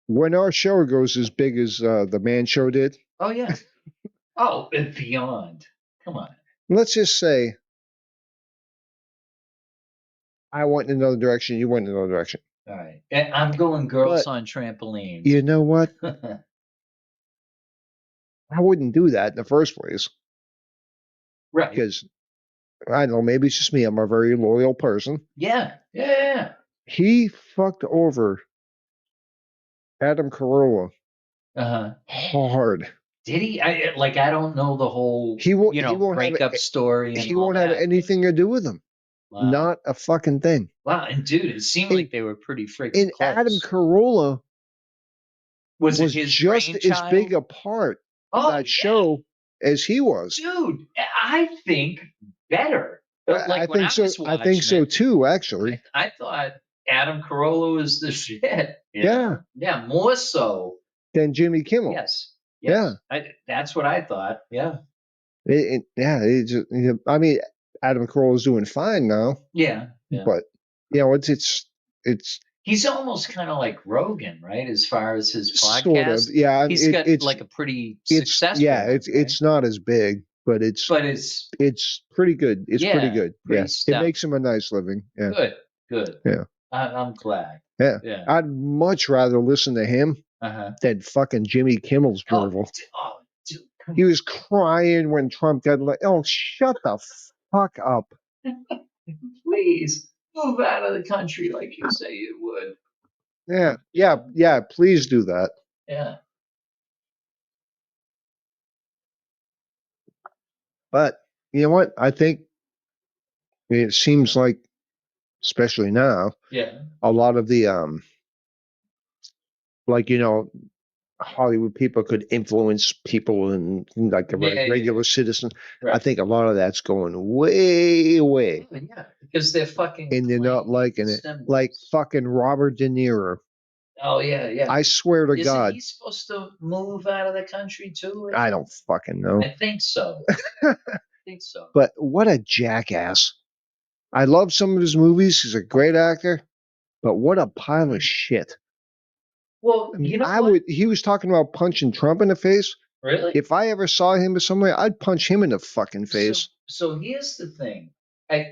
when our show goes as big as the Man Show did, Oh yeah. Oh, and beyond. Come on. let's just say I went in another direction, you went in another direction. All right. And I'm going girls But on trampolines. you know what? I wouldn't do that in the first place Right. because I don't know, maybe it's just me. I'm a very loyal person. Yeah. Yeah. He fucked over Adam Carolla Uh-huh. hard. Did he? I don't know the whole, He won't. He won't have. breakup story and He all won't have that. anything to do with him. Wow. Not a fucking thing. Wow. And dude, it seemed like they were pretty freaking And close. Adam Carolla was it was his just as brainchild? big a part of that show as he was. Dude, I think better. I think so. I think so too. Actually, I thought Adam Carolla was the shit. Yeah. Yeah, more so. Than Jimmy Kimmel. Yes. Yeah. That's what I thought. Yeah. I mean, Adam Carolla's doing fine now. Yeah. But it's he's almost kind of like Rogan, right? As far as his podcast, sort of. Yeah, he's got like a pretty successful. It's not as big, but it's pretty good. It's pretty good. Yeah, it makes him a nice living. Yeah, good. Yeah, I'm glad. Yeah, Yeah. I'd much rather listen to him than fucking Jimmy Kimmel's drivel. Dude, he was crying when Trump got like, oh, shut the fuck up. Please move out of the country like you say you would. Yeah. Please do that. Yeah. But you know what? I think it seems like, especially now, a lot of the Hollywood people could influence people and like a regular citizen. Right. I think a lot of that's going way away. Yeah, because they're fucking and they're not liking it. Like fucking Robert De Niro. Oh yeah. I swear to God. Isn't he supposed to move out of the country too? I don't fucking know. I think so. But what a jackass. I love some of his movies. He's a great actor. But what a pile of shit. Well, you know he was talking about punching Trump in the face. Really? If I ever saw him somewhere, I'd punch him in the fucking face. So here's the thing. And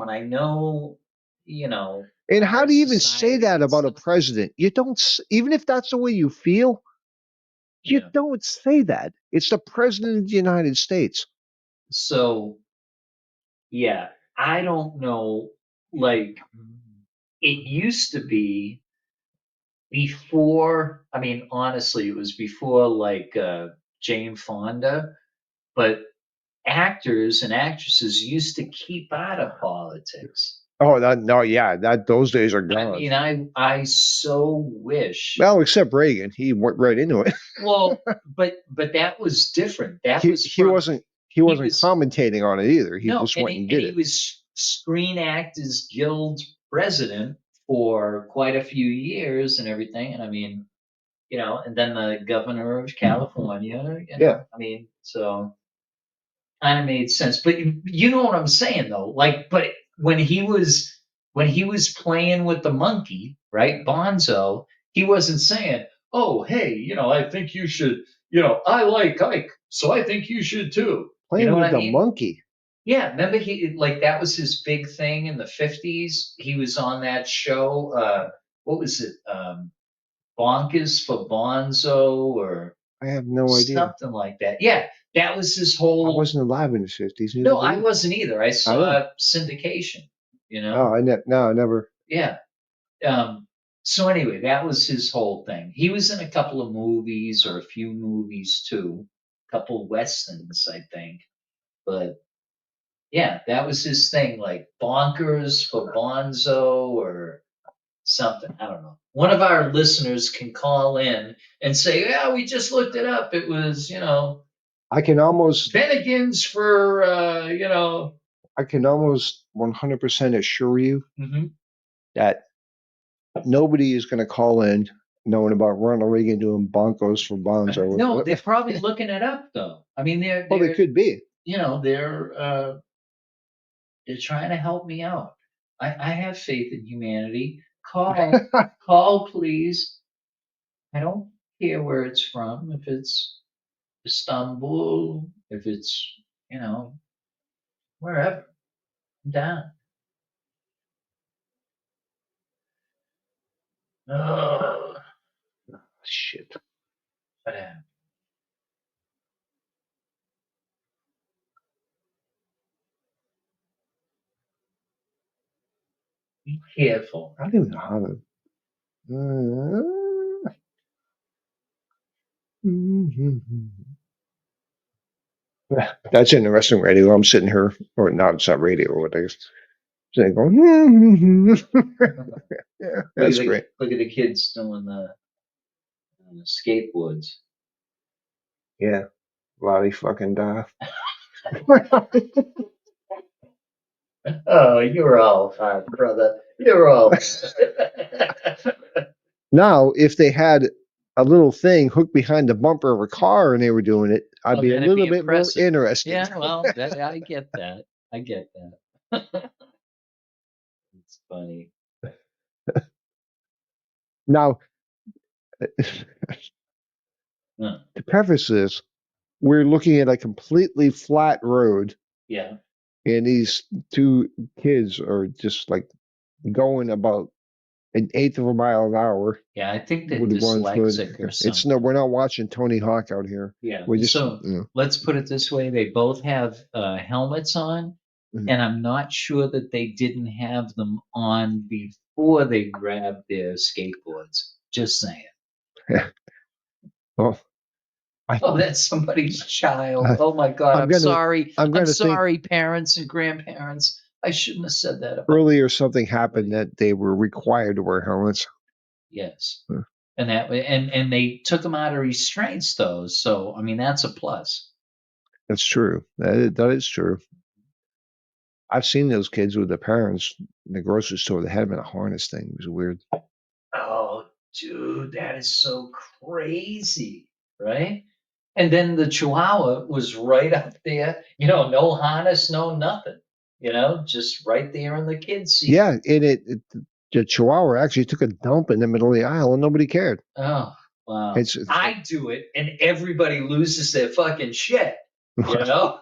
I know, And how do you even say that about a president? You don't, even if that's the way you feel, you don't say that. It's the president of the United States. So, yeah, I don't know. Like, it used to be before, I mean, honestly, it was before like Jane Fonda, but actors and actresses used to keep out of politics. Oh, those days are gone. I mean, I so wish. Well, except Reagan, he went right into it. Well, but that was different. He wasn't commentating on it either. He just went and did it. He was Screen Actors Guild president for quite a few years and everything. And I mean, and then the governor of California. I mean, so kind of made sense. But you know what I'm saying though? Like, but when he was playing with the monkey, right, Bonzo, he wasn't saying, "Oh, hey, I think you should, I like Ike, so I think you should too." Playing with the monkey. Yeah, remember that was his big thing in the 50s. He was on that show. What was it? Bonkers for Bonzo, or I have no idea. Something like that. Yeah, that was his whole. I wasn't alive in the 50s. No, I wasn't either. I saw syndication. Oh, I never. Yeah. So anyway, that was his whole thing. He was in a couple of movies or a few movies too, a couple of westerns, I think. But yeah, that was his thing, like bonkers for Bonzo or something. I don't know. One of our listeners can call in and say, "Yeah, we just looked it up. It was, I can almost Bennigan's for, I can almost 100% assure you mhm. that nobody is going to call in knowing about Ronald Reagan doing bonkos for Bonzo. No, they're probably looking it up though. I mean, Well, they could be. they're trying to help me out. I have faith in humanity. Call, please. I don't care where it's from. If it's Istanbul, if it's, you know, wherever, I'm down. Oh, Shit. but, be careful. I don't even know how to. That's interesting radio. I'm sitting here, or no, it's not radio, or what I guess. Sitting going, yeah, that's great. Look at the kids doing the skateboards. Yeah, Lottie fucking die. Oh, you're all brother. You're all. Now, if they had a little thing hooked behind the bumper of a car and they were doing it, I'd be a That'd be little bit more impressive. interested. Yeah, well, I get that. I get that. It's funny. Now, Huh. to preface this, we're looking at a completely flat road, Yeah. and these two kids are just like going about an eighth of a mile an hour. Yeah, I think they're with one foot. dyslexic or It's something. no, we're not watching Tony Hawk out here. Yeah. We just, So let's put it this way: they both have helmets on, Mhm. and I'm not sure that they didn't have them on before they grabbed their skateboards. Just saying. well, Oh, that's somebody's child. I- Oh my God! I'm gonna, sorry. I'm I'm gonna think sorry, parents and grandparents. I shouldn't have said that about. earlier something happened that they were required to wear helmets. Yes. Huh. And they took them out of restraints though, so I mean that's a plus. That's true. That is true. I've seen those kids with their parents in the grocery store. They had them in a harness thing. It was weird. Oh, dude, that is so crazy, right? And then the Chihuahua was right up there, no harness, no nothing, just right there in the kid's seat. Yeah, and the Chihuahua actually took a dump in the middle of the aisle, and nobody cared. Oh, wow. It's I do it, and everybody loses their fucking shit, yeah,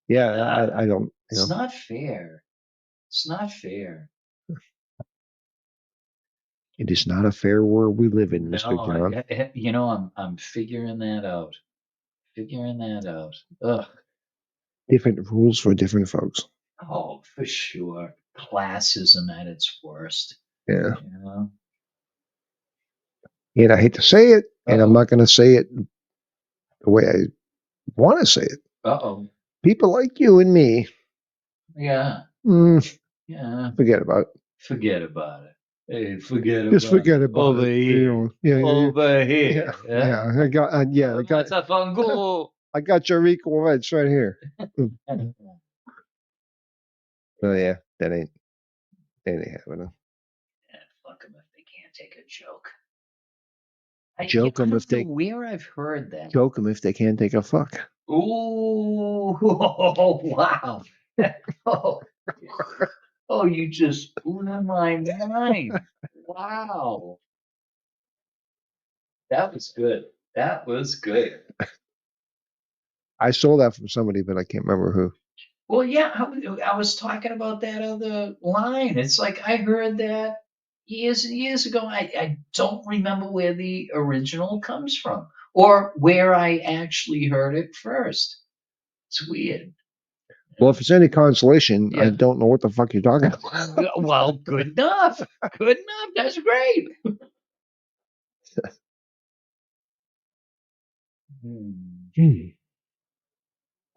yeah. I don't. It's not fair. It's not fair. It is not a fair world we live in, Mr. No, John. I'm figuring that out. Figuring that out. Ugh. Different rules for different folks. Oh, for sure. Classism at its worst. Yeah. You know? And I hate to say it, and I'm Uh-oh. not going to say it the way I want to say it. Uh-oh. People like you and me, Yeah. Yeah. forget about it. Forget about it. Hey, Just forget about over it. here. Yeah, Over here. yeah. I got, I got your equal rights right here. Oh yeah, that ain't happening. Fuck them if they can't take a joke. Joke I them don't if they know where I've heard that. joke them if they can't take a fuck. Ooh, wow. Oh, oh, you just blew my mind. Wow. That was good. That was good. I stole that from somebody, but I can't remember who. Well, yeah, I was talking about that other line. It's like I heard that years and years ago. I don't remember where the original comes from or where I actually heard it first. It's weird. Well, if it's any consolation, I Yeah. don't know what the fuck you're talking about. Well, good enough. Good enough. That's great.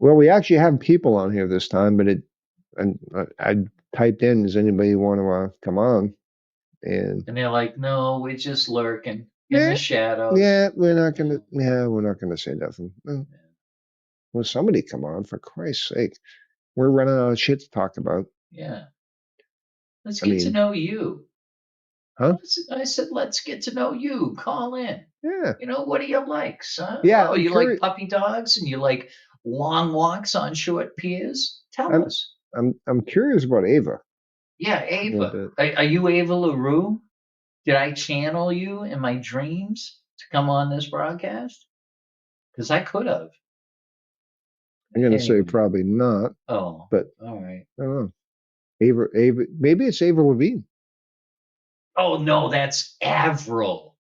Well, we actually have people on here this time, but I typed in, does anybody want to come on? And And they're like, no, we're just lurking in yeah, the shadows. yeah, we're not gonna say nothing. Well, somebody come on, for Christ's sake. We're running out of shit to talk about. Yeah. Let's I get to mean, know you. huh? I said, let's get to know you. Call in. Yeah. What do you like, son? Yeah, Oh, I'm you like curious. puppy dogs and you like long walks on short piers? Tell I'm us. I'm curious about Ava Yeah, a little Ava. bit. Are you Ava LaRue? Did I channel you in my dreams to come on this broadcast? Because I could have. I'm gonna say Anyway. probably not, Oh, but all right. I don't know. Ava, maybe it's Ava Levine. Oh, no, that's Avril.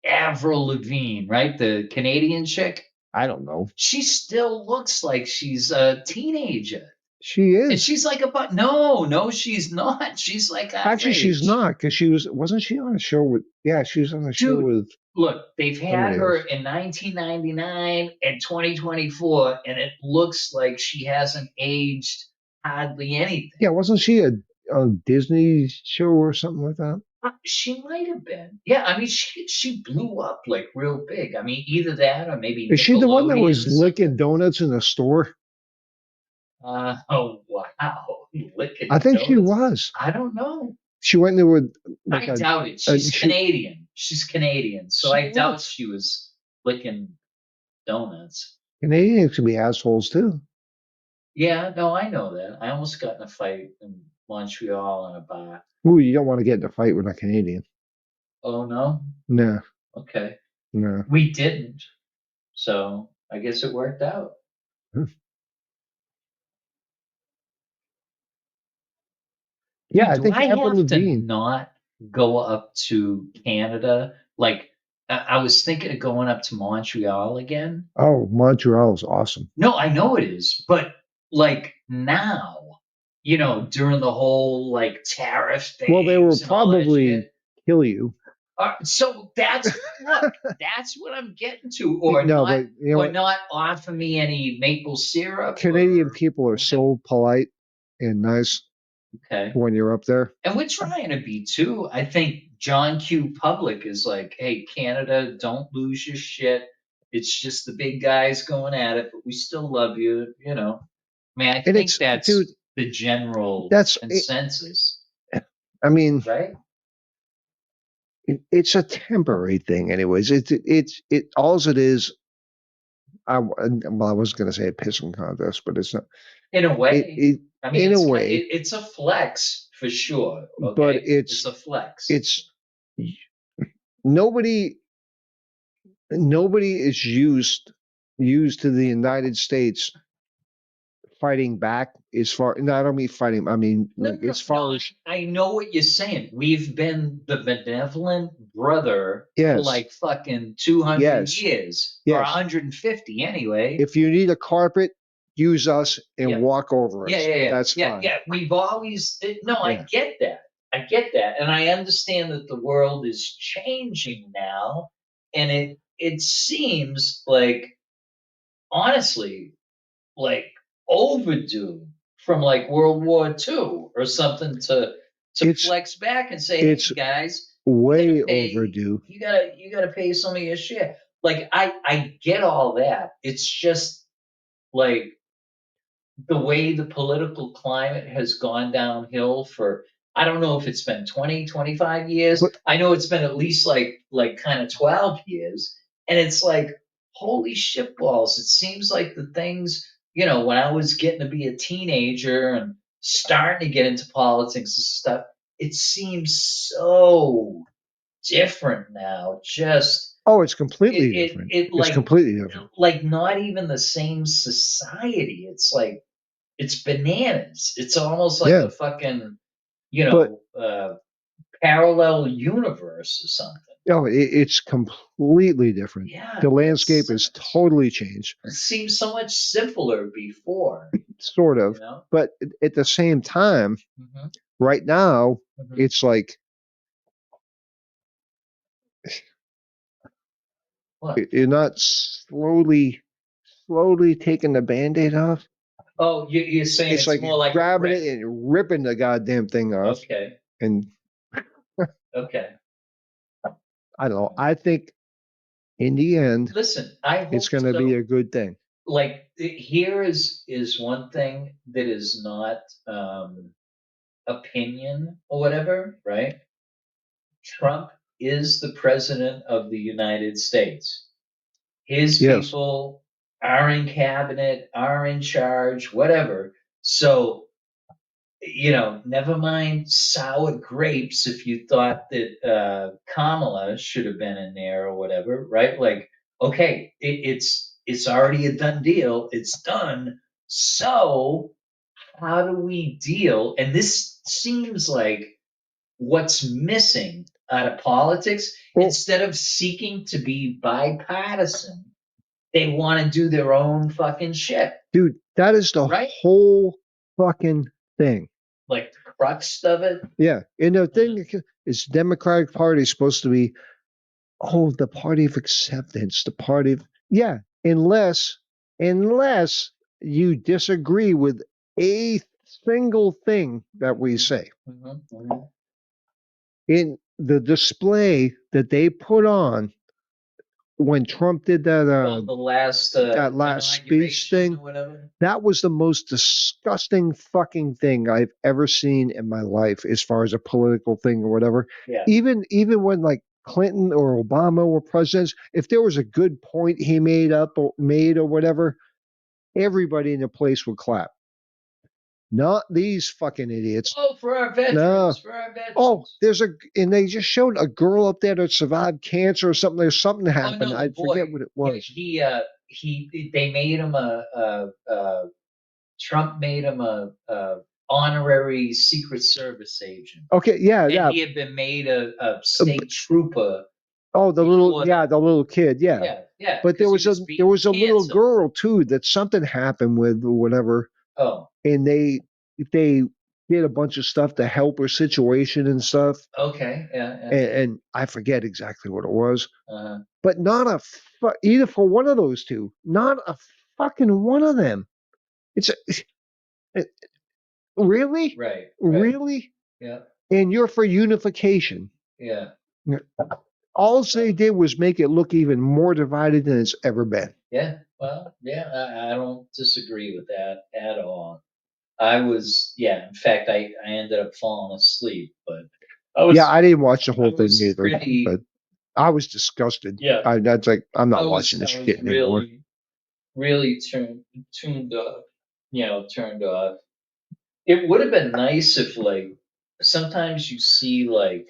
Avril Lavigne, right? The Canadian chick. I don't know. She still looks like she's a teenager. She And is. she's like about no, she's not. She's like our Actually, she's age. not, because wasn't she on a show with, yeah, she was on a show Dude, with look, they've had somebody her else. in 1999 and 2024, and it looks like she hasn't aged hardly anything. Yeah, wasn't she on a Disney show or something like that? She might have been. Yeah, I mean, she blew up like real big. I mean, either that or maybe Is she the one that Nickelodeon was or something. licking donuts in the store? Oh wow, licking I think she donuts. was. I don't know. She went there with like I doubt it. a She's Canadian. She's Canadian, so so I doubt what? she was licking donuts. Canadians can be assholes too. Yeah, no, I know that. I almost got in a fight in Montreal in a bar. Ooh, you don't want to get in a fight with a Canadian. Oh no? No, Okay. no. We didn't. So I guess it worked out. Yeah, Dude, I do think I Avril have to Lavigne. not go up to Canada? Like, I was thinking of going up to Montreal again. Oh, Montreal is awesome. No, I know it is, but like now, during the whole like tariff Well, they will things and all that probably shit. kill you. So that's what I'm getting to, or No, not, but you know or what? not offer me any maple syrup. Canadian Or people are so polite and nice okay. when you're up there. And we're trying to be too. I think John Q. Public is like, hey, Canada, don't lose your shit. It's just the big guys going at it, but we still love you. I mean, I And think it's, dude, that's the general that's, consensus, I mean, right? it's a temporary thing, anyways. All it is. Well, I was going to say a pissing contest, but it's not. In a It, way. it, I mean, in a way, it's a flex for sure. but Okay, it's a flex. it's nobody, nobody is used to the United States fighting back as far. No, I don't mean fighting. I mean No, like no, as no. far as I know what you're saying. We've been the benevolent brother for yes, like fucking 200 yes, years or yes. 150 anyway. If you need a carpet, use us and Yeah, walk over yeah, us. yeah, yeah, That's yeah, fine. yeah. We've always, no, I Yeah. get that. I get that. And I understand that the world is changing now. And it seems like, honestly, like overdue from like World War II or something to It's flex back and say, hey it's guys, way pay overdue. you gotta pay some of your shit. Like I get all that. It's just like the way the political climate has gone downhill for I don't know if it's been 20, 25 years. But I know it's been at least like kind of 12 years. And it's like, holy shit balls. It seems like the things, when I was getting to be a teenager and starting to get into politics and stuff, it seems so different now. Just oh, it's it completely it, different. it It's completely different. like not even the same society. It's like it's bananas. It's almost like Yeah. a fucking, But parallel universe or something. It's completely different. Yeah, The it landscape is seems, totally changed, it seems so much simpler before, sort you of. know? But at the same time, Hmm. right now, Hmm. it's like What? you're not slowly taking the band-aid off. Oh, you're saying It's it's like more like a grabbing brick. it and ripping the goddamn thing off. Okay. And Okay. I don't know. I think in the end, Listen, I it's hope going to be so. a good thing. Like here is one thing that is not opinion or whatever, right? Trump is the president of the United States. His Yes. people are in cabinet, are in charge, whatever. So, never mind sour grapes if you thought that Kamala should have been in there or whatever, right? Like, okay, it's already a done deal. It's done. So, how do we deal? And this seems like what's missing out of politics. Well, Instead of seeking to be bipartisan, they want to do their own fucking shit, dude, that is the right? whole fucking thing. Like the crux of it. Yeah. And the Mhm. thing is, Democratic Party is supposed to be, the party of acceptance, the party of, yeah, unless you disagree with a single thing that we say. Mhm. Mhm. In the display that they put on when Trump did Oh, the last that last speech inauguration or thing, whatever. that was the most disgusting fucking thing I've ever seen in my life as far as a political thing or whatever. Yeah. Even when like Clinton or Obama were presidents, if there was a good point he made or whatever, everybody in the place would clap. Not these fucking idiots. Oh, for our No. veterans, for our Oh, veterans. and they just showed a girl up there that survived cancer or something. There's something Oh happened. no, the I forget boy. what it Yeah, was. they made him Trump made him a honorary Secret Service agent, Okay, yeah, and yeah. he had been made a state trooper Oh, before that. the little kid, yeah. Yeah, yeah, But because he was there beating was a little cancer. girl too that something happened with or whatever, Oh, and they did a bunch of stuff to help her situation and stuff, okay, yeah, yeah. and I forget exactly what it was, Uh, but not either for one of those two, not a fucking one of them. It's it, really, right, right. really, Yeah, and you're for unification. yeah. All they So, did was make it look even more divided than it's ever been. yeah, well, yeah, I don't disagree with that at all. I was, yeah, in fact, I ended up falling asleep, but I Yeah, was, I didn't watch the I whole thing was either, pretty, but I was disgusted. yeah, That's like I'm not watching I this was shit anymore. really tuned off, turned off. It would have been nice if, like, sometimes you see, like,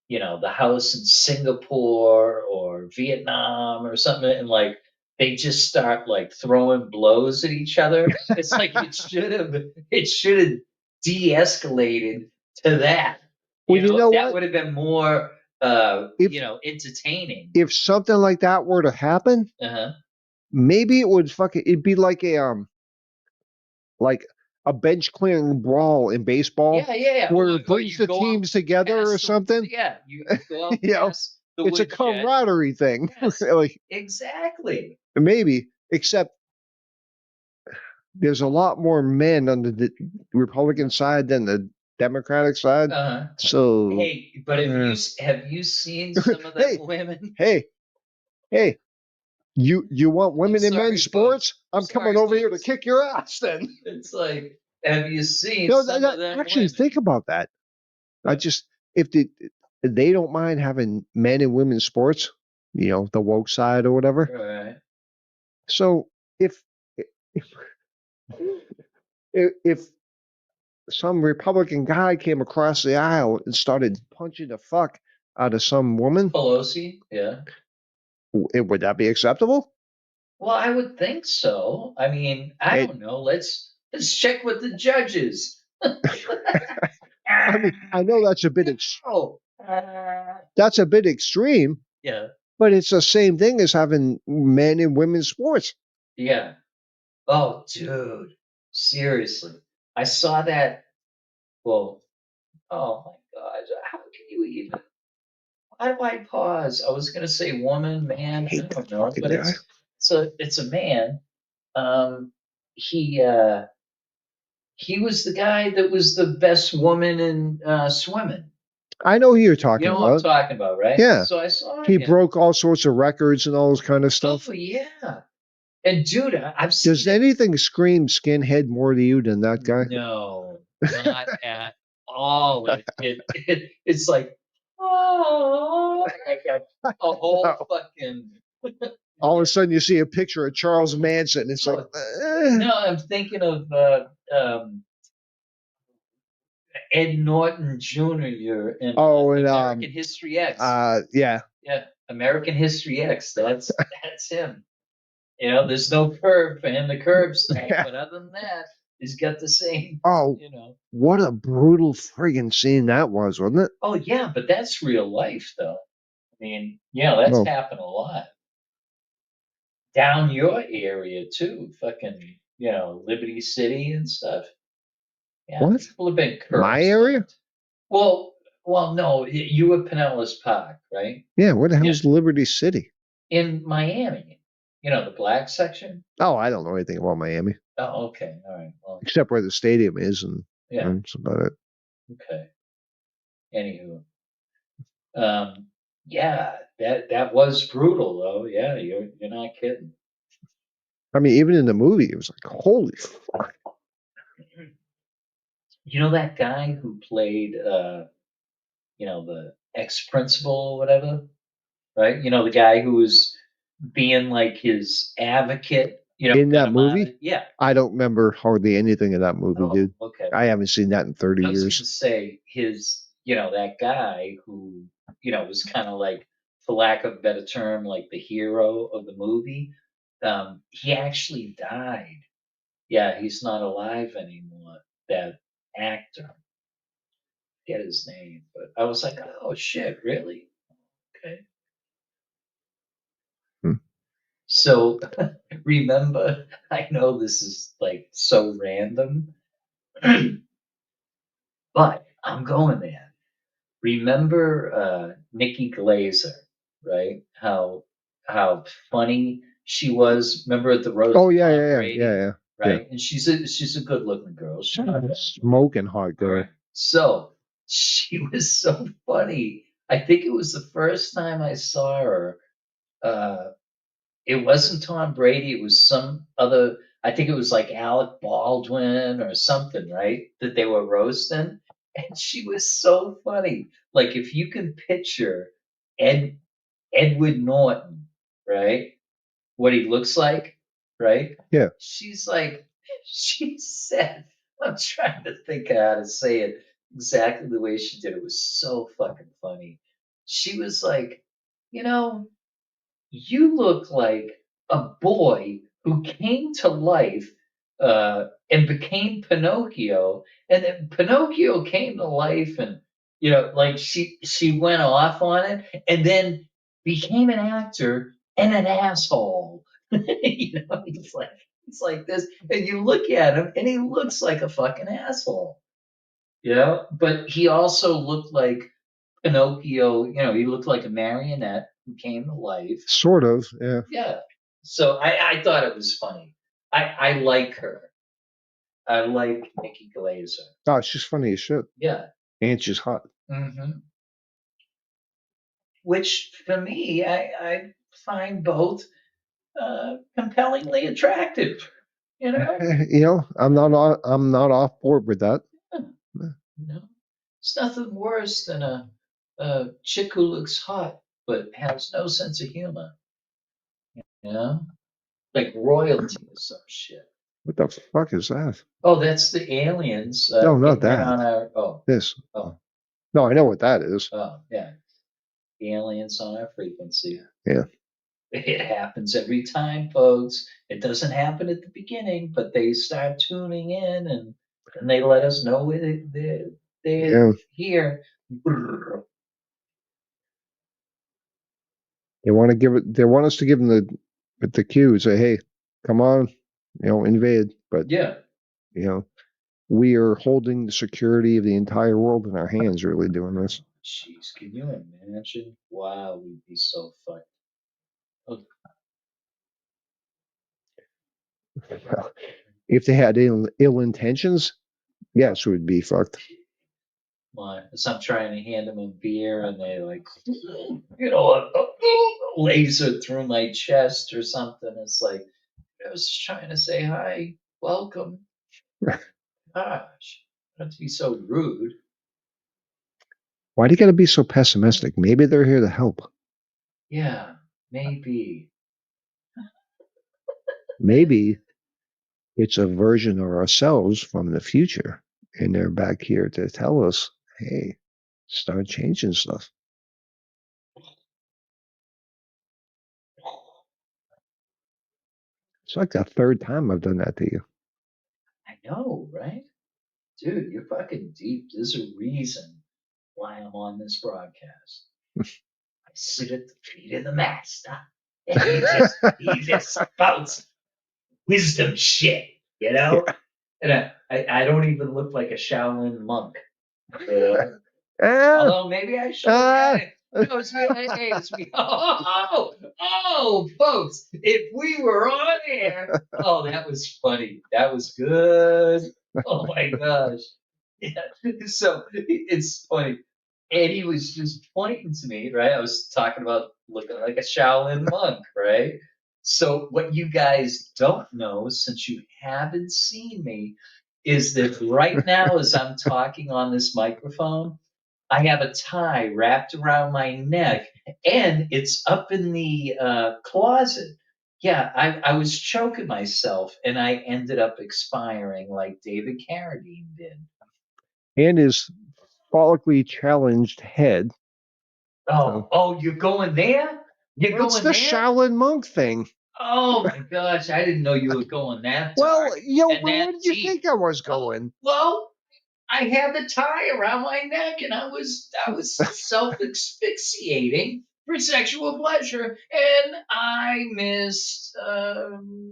the house in Singapore or Vietnam or something, and like they just start like throwing blows at each other. It's like it should have de-escalated to that. Well, you know That what? would have been more If entertaining. if something like that were to happen, Uh-huh. maybe it would fucking it'd be like a bench clearing brawl in baseball Yeah, yeah, yeah. where it Or brings you the go out teams together or past the something. yeah, you go out You know, past the it's a woodshed. camaraderie thing, Yes, really. exactly. Maybe, except there's a lot more men on the Republican side than the Democratic side. Uh-huh. So, Hey, but eh. have you seen some of them hey, women? hey, hey, you want I'm women in men's sorry, folks. sports? I'm I'm coming sorry, over here to folks. kick your ass then. It's like, have you seen No, some of them actually women? think about that. I But just if they don't mind having men and women's sports, the woke side or whatever. all right. So if if if some Republican guy came across the aisle and started punching the fuck out of some woman, Pelosi, yeah. would that be acceptable? Well, I would think so. I mean, I It, don't know. Let's check with the judges. I mean, I know that's a bit Ow! That's a bit extreme, Yeah. but it's the same thing as having men and women's sports. Yeah. Oh, dude. Seriously. I saw that. Well, oh my God. How can you even? Why do I pause? I was gonna say woman, man. I Hate don't that know, fucking but guy. it's a man. Um, he he was the guy that was the best woman in swimming. I know who you're You talking know what I'm about. talking about, right? Yeah. So I saw He him. broke all sorts of records and all this kind of stuff. Oh yeah. And dude, I've Does seen it. anything scream skinhead more to you than that guy? No, not at all. It's like, oh, like a whole fucking. All of Yeah. a sudden, you see a picture of Charles Manson. It's like, No, I'm thinking of Ed Norton Jr. in oh, and American History X. yeah, Yeah, American History X. That's him. You know, there's no curb for him to curb stuff, yeah. but other than that, he's got the same. Oh, You know. what a brutal friggin' scene that was, wasn't it? Oh yeah, but that's real life, though. I mean, that's Oh, happened a lot down your area too. Fucking, Liberty City and stuff. Yeah, what? people have been curb My area? stomped. Well, no, you were Pinellas Park, right? Yeah. Where the Yeah. hell's Liberty City? In Miami, the black section. Oh, I don't know anything about Miami Oh, okay, all right. Well, except where the stadium is, and yeah, that's about it. okay. Anywho, um, yeah, that was brutal, though. Yeah, you're not kidding. I mean, even in the movie, it was like, holy fuck. You know that guy who played, the ex-principal or whatever, right? You know, the guy who was being like his advocate, In got that him out movie, of, yeah. I don't remember hardly anything of that movie, Oh, dude. okay. I haven't seen that in 30 I was years. gonna say that guy who, was kind of like, for lack of a better term, like the hero of the movie. He actually died. Yeah, he's not alive anymore. That actor, get his name, but I was like, oh shit, really? Okay. Hmm. So remember, I know this is like so random, but I'm going there. Remember Nikki Glazer, right? How funny she was. Remember at the roast Oh, of yeah, Tom yeah, yeah, Brady, yeah, yeah. right? And she's a good looking girl. She's not Yeah. bad. Smoking hot All girl. right. So she was so funny. I think it was the first time I saw her. Uh, it wasn't Tom Brady. It was some other. I think it was like Alec Baldwin or something, right? That they were roasting, and she was so funny. Like if you can picture Ed Edward Norton, right? What he looks like, right? Yeah. She's like, she said, I'm trying to think of how to say it exactly the way she did. It was so fucking funny. She was like, you know, you look like a boy who came to life and became Pinocchio, and then Pinocchio came to life, and like she went off on it, and then became an actor and an asshole. He's like this, and you look at him, and he looks like a fucking asshole. But he also looked like Pinocchio. He looked like a marionette who came to life. Sort of. Yeah. Yeah. So I thought it was funny. I like her. I like Nikki Glazer. Oh, she's funny as shit. Yeah. And she's hot. Which for me, I find both compellingly attractive. You know. I'm not off board with that. You know, it's nothing worse than a chick who looks hot but has no sense of humor. You know, like royalty or some shit. What the fuck is that? Oh, that's the aliens No, not getting in that. on our. Oh, This. oh, No, I know what that is. oh, yeah. The aliens on our frequency. Yeah. It happens every time, folks. It doesn't happen at the beginning, but they start tuning in and they let us know they're Yeah. here. Brrr. They want to give it. They want us to give them the cue. Say, hey, come on, invade. But Yeah. we are holding the security of the entire world in our hands. Really doing this. Jeez, can you imagine? Wow, we'd be so fucked. Oh, If they had ill intentions, yes, we'd be fucked. my, as I'm trying to hand them a beer and they like, a laser through my chest or something. It's like, I was just trying to say hi, welcome. Gosh, not to be so rude. Why do you got to be so pessimistic? Maybe they're here to help. Yeah, maybe. Maybe it's a version of ourselves from the future, and they're back here to tell us, hey, start changing stuff. It's like the third time I've done that to you. I know, right? Dude, you're fucking deep. There's a reason why I'm on this broadcast. I sit at the feet of the master, and he just spouts wisdom shit, you know. And I don't even look like a Shaolin monk, you know. Ah, Although maybe I should. ah. No, it's me. Hey, it's me. Oh, folks, if we were on air, oh, that was funny. That was good. Oh my gosh. Yeah. So it's funny. And he was just pointing to me, right? I was talking about looking like a Shaolin monk, right? So what you guys don't know, since you haven't seen me, is that right now, as I'm talking on this microphone, I have a tie wrapped around my neck, and it's up in the closet. Yeah, I was choking myself, and I ended up expiring like David Carradine did. And his follically challenged head. Oh, you're going there? You're Well, it's going the there? Shaolin monk thing. Oh my gosh, I didn't know you were going that Well, dark and where that did you deep. think I was Oh, going? well, I had the tie around my neck, and I was self asphyxiating for sexual pleasure, and I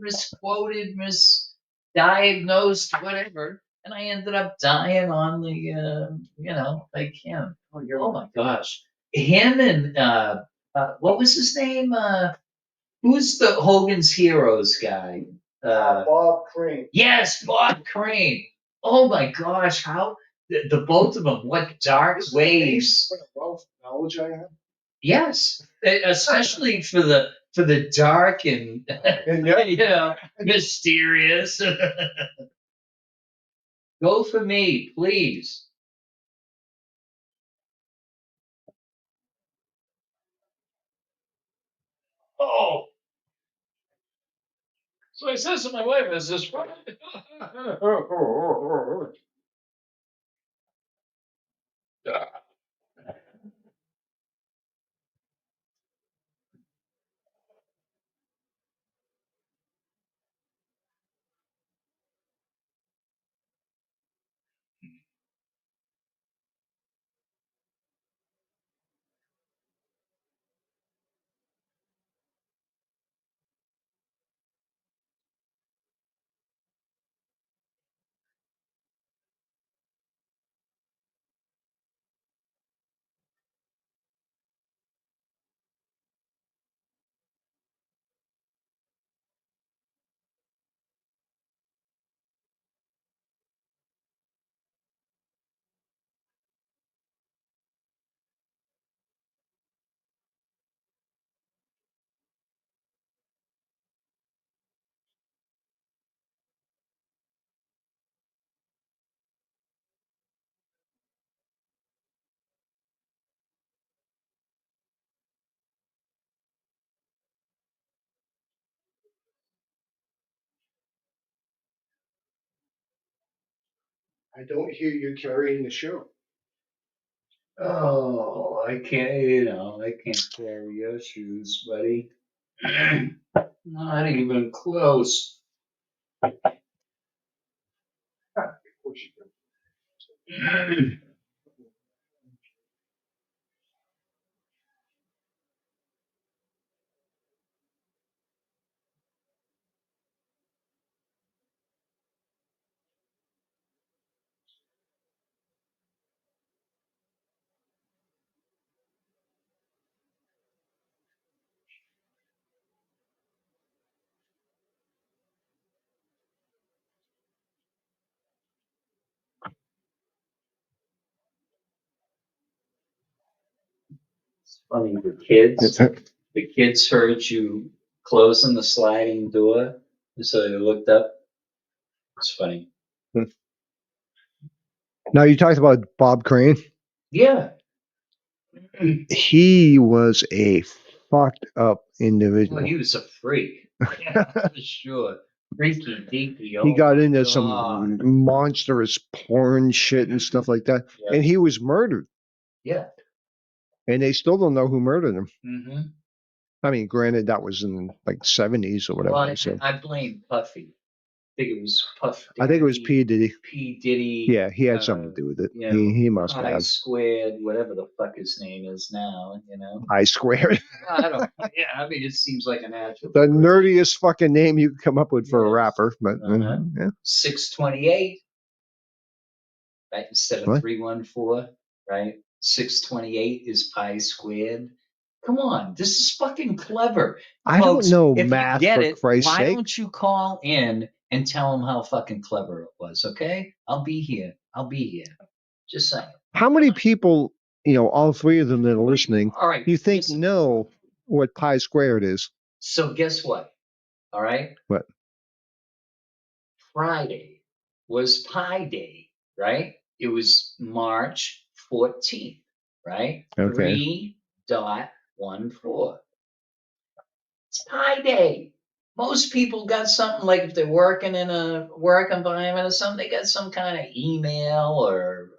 misquoted, misdiagnosed, whatever, and I ended up dying on the like him. Oh my gosh, him and what was his name? Who's the Hogan's Heroes guy? Bob Crane. Yes, Bob Crane. Oh my gosh, how the both of them, what dark waves. What a wealth of knowledge I have. Yes, especially for the dark and mysterious. Go for me, please. Oh, so I says to my wife, "Is this right?" I don't hear you carrying the show. Oh, I can't. I can't carry your shoes, buddy. Not even close. funny. The kids heard you closing the sliding door, so they looked up. It's funny. Now you talked about Bob Crane. Yeah. He was a fucked up individual. Well, he was a freak. Yeah, for sure. Freaky deaky. He Oh got my into God. some monstrous porn shit and stuff like that. Yeah. And he was murdered. Yeah. And they still don't know who murdered him. Mm-hmm. I mean, granted, that was in like 70s or whatever. Well, So I blame Puffy. I think it was Puff I think it was Daddy, P. Diddy. P. Diddy. Yeah, he had something to do with it. You know, He must Pi have. Squared, whatever the fuck his name is now, you know. I squared. I don't. Yeah, I mean, it seems like a natural. The nerdiest fucking name you could come up with for a Yes. rapper. But yeah. 628, right? Instead of What? 314, right? 628 is Pi Squared. Come on, this is fucking clever. I Folks, don't know if math, you get for it, Christ's why sake. don't you call in and tell them how fucking clever it was, okay? I'll be here. Just saying. How many people, all three of them that are listening, All right. do you think listen. know what pi squared is? So guess what? All right. What? Friday was Pi Day, right? It was March 14th, right? Okay. 3.14. It's Pi Day. Most people got something like if they're working in a work environment or something, they got some kind of email or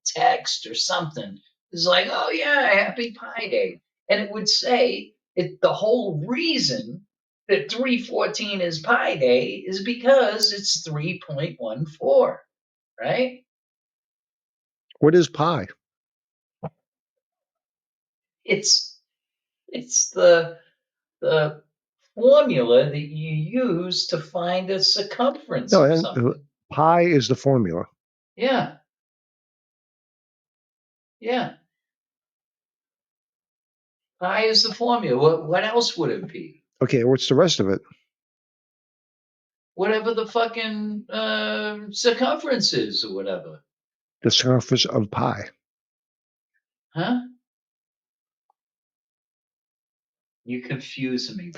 text or something. It's like, oh yeah, happy Pi Day. And it would say the whole reason that 314 is Pi Day is because it's 3.14, right? What is pi? It's the formula that you use to find the circumference No, of something. pi is the formula. Yeah. Yeah. Pi is the formula. What else would it be? Okay, what's the rest of it? Whatever the fucking circumference is or whatever. The surface of pi. Huh? You confuse me.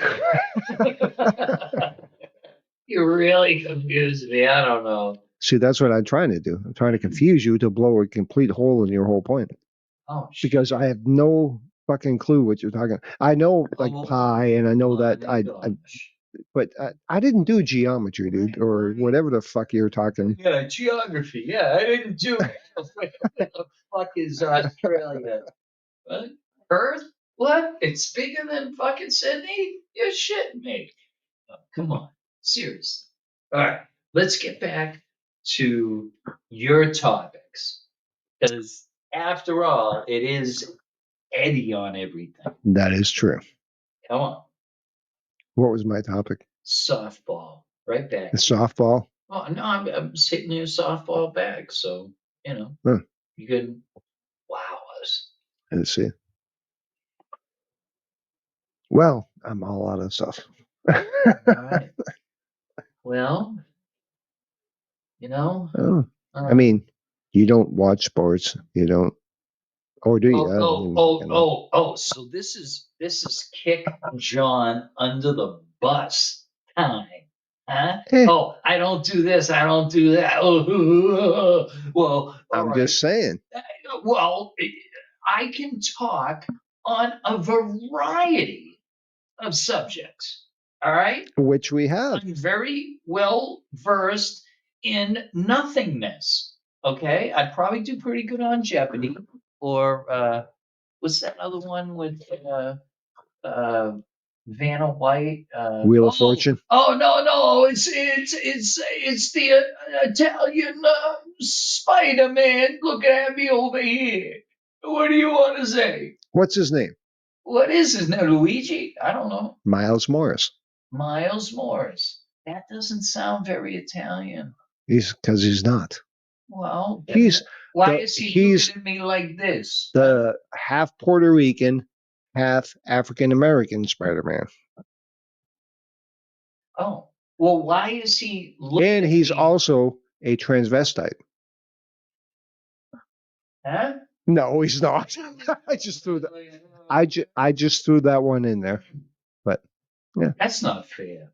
You really confuse me. I don't know. See, that's what I'm trying to do. I'm trying to confuse you to blow a complete hole in your whole point. Oh, shit. Because I have no fucking clue what you're talking. I know like pi, and I know that but I didn't do geometry, dude, or whatever the fuck you're talking. Yeah, geography. Yeah, I didn't do it. Where the fuck is Australia? What? Earth? What? It's bigger than fucking Sydney? You're shitting me. Oh, come on. Seriously. All right. Let's get back to your topics. Because after all, it is Eddie on everything. That is true. Come on. What was my topic? Softball. Right back. The softball? Oh, no, I'm hitting your softball back. So, you can wow us. Let's see. Well, I'm all out of stuff. All right. Well, Oh. I mean, you don't watch sports. You don't. Or do you? So this is kick John under the bus time. Huh? Oh, I don't do this. I don't do that. Oh, well, I'm just saying. Well, I can talk on a variety of subjects. All right? Which we have. I'm very well versed in nothingness. Okay? I'd probably do pretty good on Jeopardy. Or what's that other one with Vanna White? Wheel of Fortune? Oh no! It's the Italian Spider-Man looking at me over here. What do you want to say? What's his name? What is his name? Luigi? I don't know. Miles Morris. Miles Morris. That doesn't sound very Italian. Because he's not. Well, why is he looking at me like this? The half Puerto Rican, half African American Spider-Man. Oh, well, why is he looking And he's also a transvestite. Huh? No, he's not. I just threw that. I just threw that one in there. But That's not fair.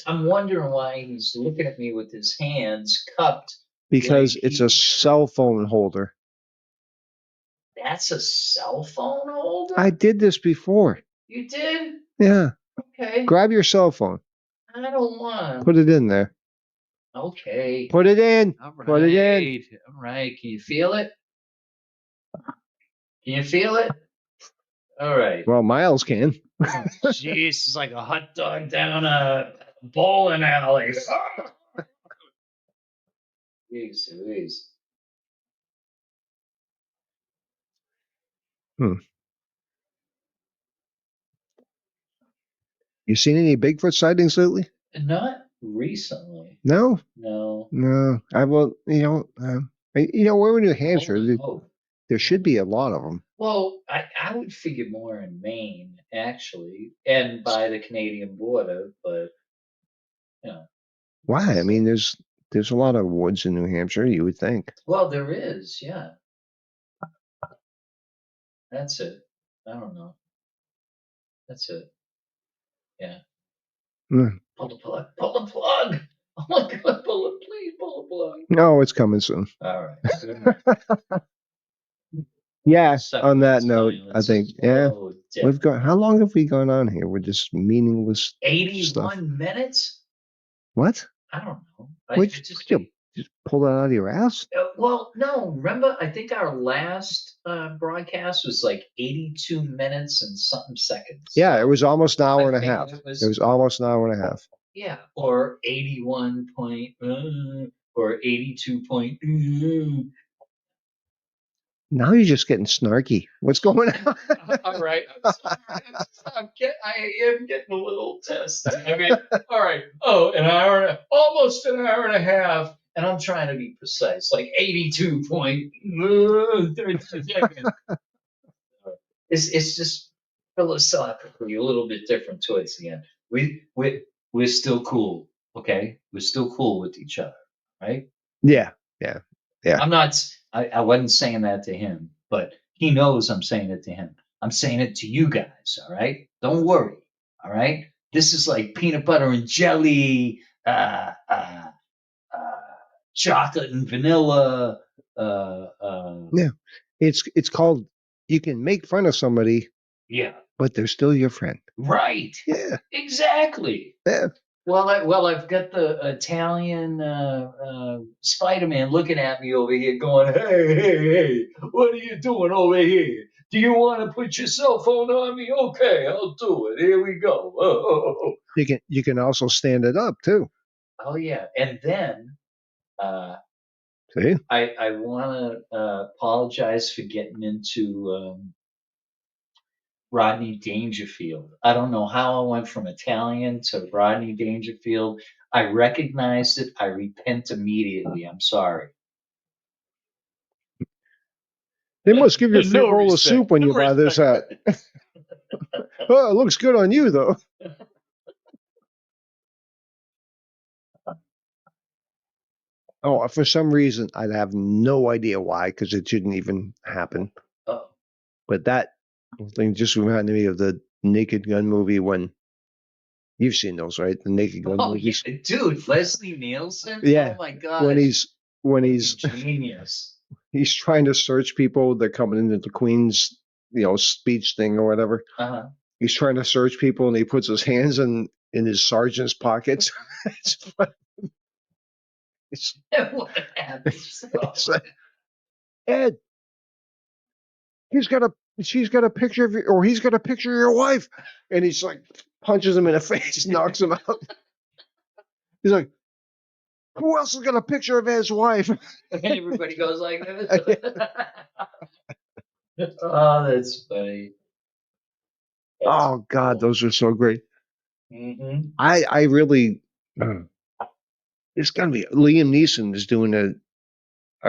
I'm wondering why he's looking at me with his hands cupped. because Like it's he a were- cell phone holder. That's a cell phone holder? I did this before. You did? Yeah. Okay. Grab your cell phone. I don't want. Put it in there. Okay. Put it in. All right. Put it in. All right. Can you feel it? Can you feel it? All right. Well, Miles can. Jeez, it's like a hot dog down a bowling alley. Jeez Louise. You seen any Bigfoot sightings lately? Not recently. No, No. no. I will. We're in New Hampshire. Oh. There should be a lot of them. Well, I would figure more in Maine, actually, and by the Canadian border, but, you know. Why? I mean, there's a lot of woods in New Hampshire. You would think. Well, there is, yeah. That's it. I don't know. That's it. Yeah. Mm. Pull the plug. Pull the plug. Oh my God, please pull the plug. No, it's coming soon. All right. Yeah. On that Seconds note, I silence think is yeah, well we've got. different. How long have we gone on here with this meaningless stuff? 81 minutes? What? I don't know. Would you just pull that out of your ass? Well, no. Remember, I think our last broadcast was like 82 minutes and something seconds. Yeah, it was almost an hour and a figured half. it was- It was almost an hour and a half. Yeah, or 81 point, or 82 point. Now you're just getting snarky. What's going on? All right. I am getting a little testy. I mean, all right. Oh, almost an hour and a half. And I'm trying to be precise, like 82.32 seconds. It's just philosophically a little bit different towards the end. We're still cool, okay? We're still cool with each other, right? Yeah. I'm not. I wasn't saying that to him, but he knows I'm saying it to him. I'm saying it to you guys. All right. Don't worry. All right. This is like peanut butter and jelly, chocolate and vanilla. Yeah. It's called. You can make fun of somebody, Yeah. but they're still your friend. Right. Yeah. Exactly. Yeah. Well, I've got the Italian Spider-Man looking at me over here, going, "Hey, what are you doing over here? Do you want to put your cell phone on me? Okay, I'll do it. Here we go." You can also stand it up too. Oh yeah, and then See? I want to apologize for getting into Rodney Dangerfield. I don't know how I went from Italian to Rodney Dangerfield. I recognized it. I repent immediately. I'm sorry. They must give you a free No bowl of respect. soup when you No buy this hat. Oh, it looks good on you though. Oh, for some reason, I have no idea why, because it didn't even happen. Oh. But that thing just reminded me of the Naked Gun movie when you've seen those, right? The Naked Gun movies. Yeah, dude, Leslie Nielsen. Yeah. Oh my god. When he's genius. He's trying to search people. They're coming into the Queen's, speech thing or whatever. Uh-huh. He's trying to search people, and he puts his hands in his sergeant's pockets. It's funny. What happens? It's like, Ed, she's got a picture of you, or he's got a picture of your wife, and he's like punches him in the face, knocks him out. He's like, who else has got a picture of his wife? And everybody goes like this. Oh, that's funny. Oh God, those are so great. Mm-hmm. I really, it's gonna be Liam Neeson is doing a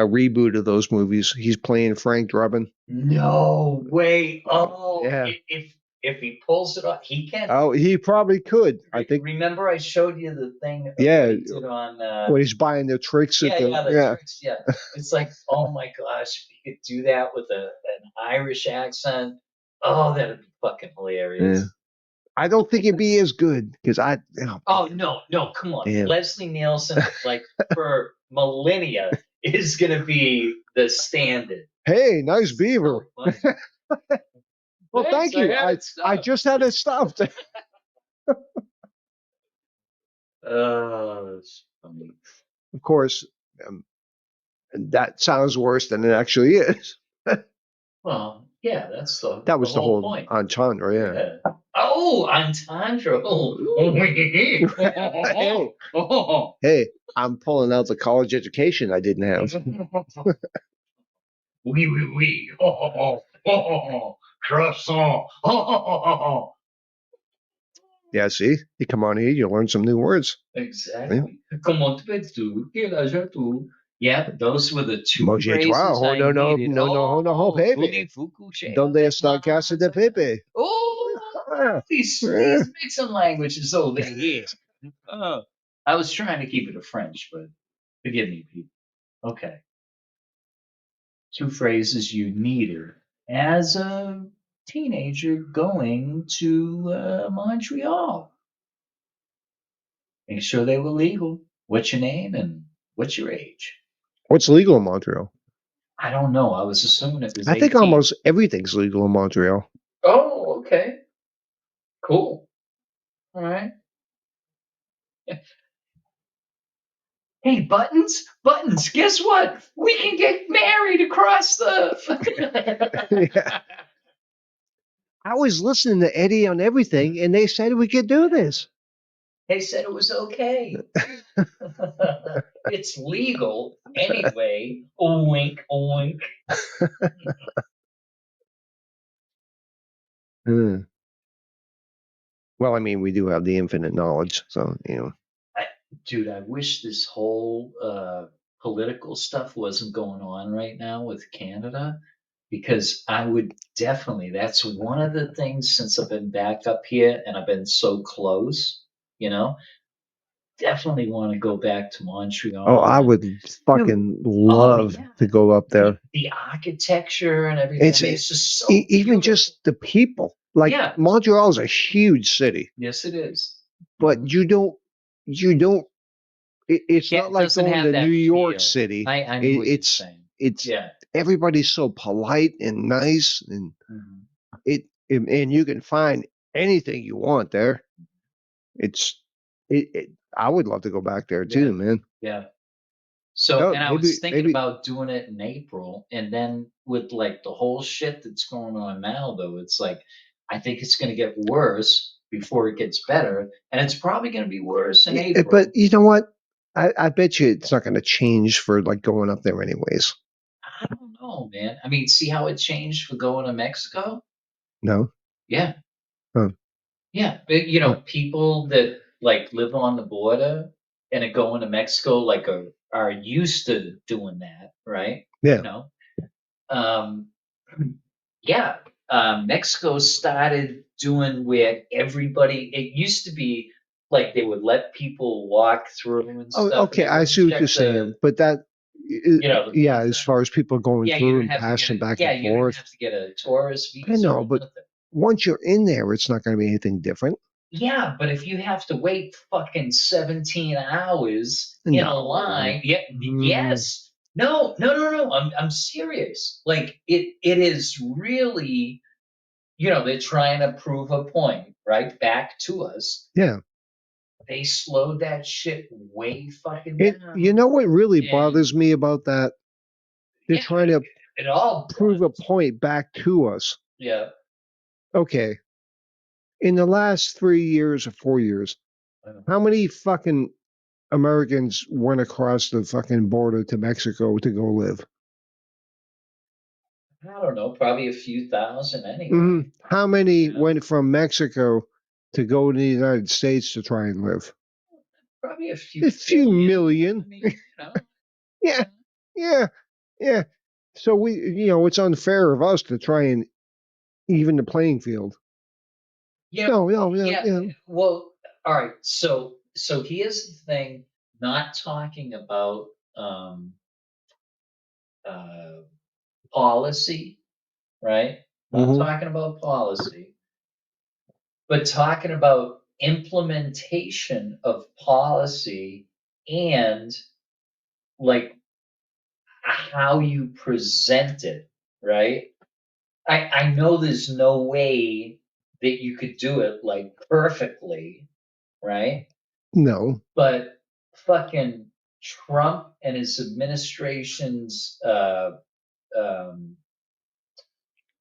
reboot of those movies. He's playing Frank Drebin. No way. Oh, Yeah. If he pulls it off, he can. Oh, he probably could. I think. Remember, I showed you the thing. Yeah. He did on. When he's buying the tricks. The tricks. Yeah. It's like, oh my gosh, if he could do that with an Irish accent. Oh, that'd be fucking hilarious. Yeah. I don't think it'd be as good because Oh no, come on. damn. Leslie Nielsen, like for millennia, is gonna be the standard. Hey, nice beaver. So funny. Well, Thanks, thank you. had it I stuffed. just had it stuffed. Oh, that's funny. Of course, um, that sounds worse than it actually is. Well, yeah, that's the That was the whole whole point. entendre, yeah. Yeah. Oh, entendre. Oh. Hey, I'm pulling out the college education I didn't have. Oui, oui, oui. Croissant. Yeah, see, you come on here, you learn some new words. Exactly. Comment fais-tu? Quel âge as-tu? Yeah, those were the two Manger toi, phrases oh I no no needed. no no no no baby. Voulez-vous coucher Donde avec está casa de mademoiselle? Pepe? Oh, these mixing languages over here. Oh, I was trying to keep it a French, but forgive me, people. Okay. Two phrases you needed as a teenager going to Montreal. Make sure they were legal. What's your name and what's your age? What's legal in Montreal? I don't know. I was assuming it was I think 18. almost everything's legal in Montreal. Oh, okay. Cool. All right. Hey, Buttons, guess what? We can get married across the. Yeah. I was listening to Eddie on everything, and they said we could do this. They said it was okay. It's legal anyway. Oink, oink. Hmm. Well, I mean, we do have the infinite knowledge, so Dude, I wish this whole political stuff wasn't going on right now with Canada because I would definitely, that's one of the things since I've been back up here and I've been so close, you know, definitely want to go back to Oh, I Montreal. would fucking love yeah. to go up there. The architecture and everything. It's I mean, it's just so even beautiful. just the people. Like Yeah. Montreal is a huge city, Yes, it is. but you don't. It's Yeah, not it like doesn't going have to that New York feel. City. I knew what you're It's saying. it's Yeah. everybody's so polite and nice, and Mhm. and you can find anything you want there. It's I would love to go back there too, man. Yeah. So, Oh, and I was thinking maybe about doing it in April, and then with like the whole shit that's going on now, though, it's like I think it's going to get worse before it gets better, and it's probably going to be worse in April. But you know what? I bet you it's not going to change for like going up there anyways. I don't know, man. I mean, see how it changed for going to Mexico? No. Yeah. Huh. Yeah. But, people that like live on the border and are going to Mexico like are used to doing that, right? Yeah. You know? Um, yeah, Mexico started doing where everybody. It used to be like they would let people walk through and Oh, stuff, and okay. they I would see what check you're saying, but that, the yeah, visa. as far as people going Yeah, you through didn't and have to get passing a. back Yeah, and you didn't forth. have to get a tourist I visa know, or but nothing. once you're in there, it's not going to be anything different. Yeah, but if you have to wait fucking 17 hours in a No. line, Mm. yes. No. I'm serious. Like it is really, they're trying to prove a point, right? Back to us. Yeah. They slowed that shit way fucking You down. know what really And bothers me about that? They're yeah, trying to it all prove a does. point back to us. Yeah. Okay. In the last 3 years or 4 years, how many fucking Americans went across the fucking border to Mexico to go live? I don't know, probably a few thousand anyway. Mm-hmm. How many went from Mexico to go to the United States to try and live? Probably a few. A few million. I mean, Yeah. So it's unfair of us to try and even the playing field. No. Well, all right. So here's the thing. Not talking about uh, policy, right? Not Mhm. talking about policy, but talking about implementation of policy and like how you present it, right? I know there's no way that you could do it like perfectly, right? No, But fucking Trump and his administration's um,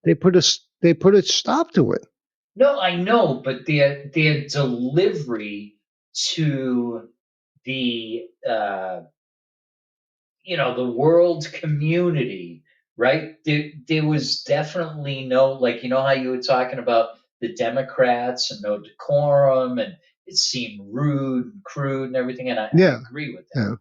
they put a stop to it. no, I know, but their delivery to the the world community, right? There was definitely no, like, how you were talking about the Democrats and no decorum, and it seemed rude and crude and everything, and I Yeah, agree with that. yeah.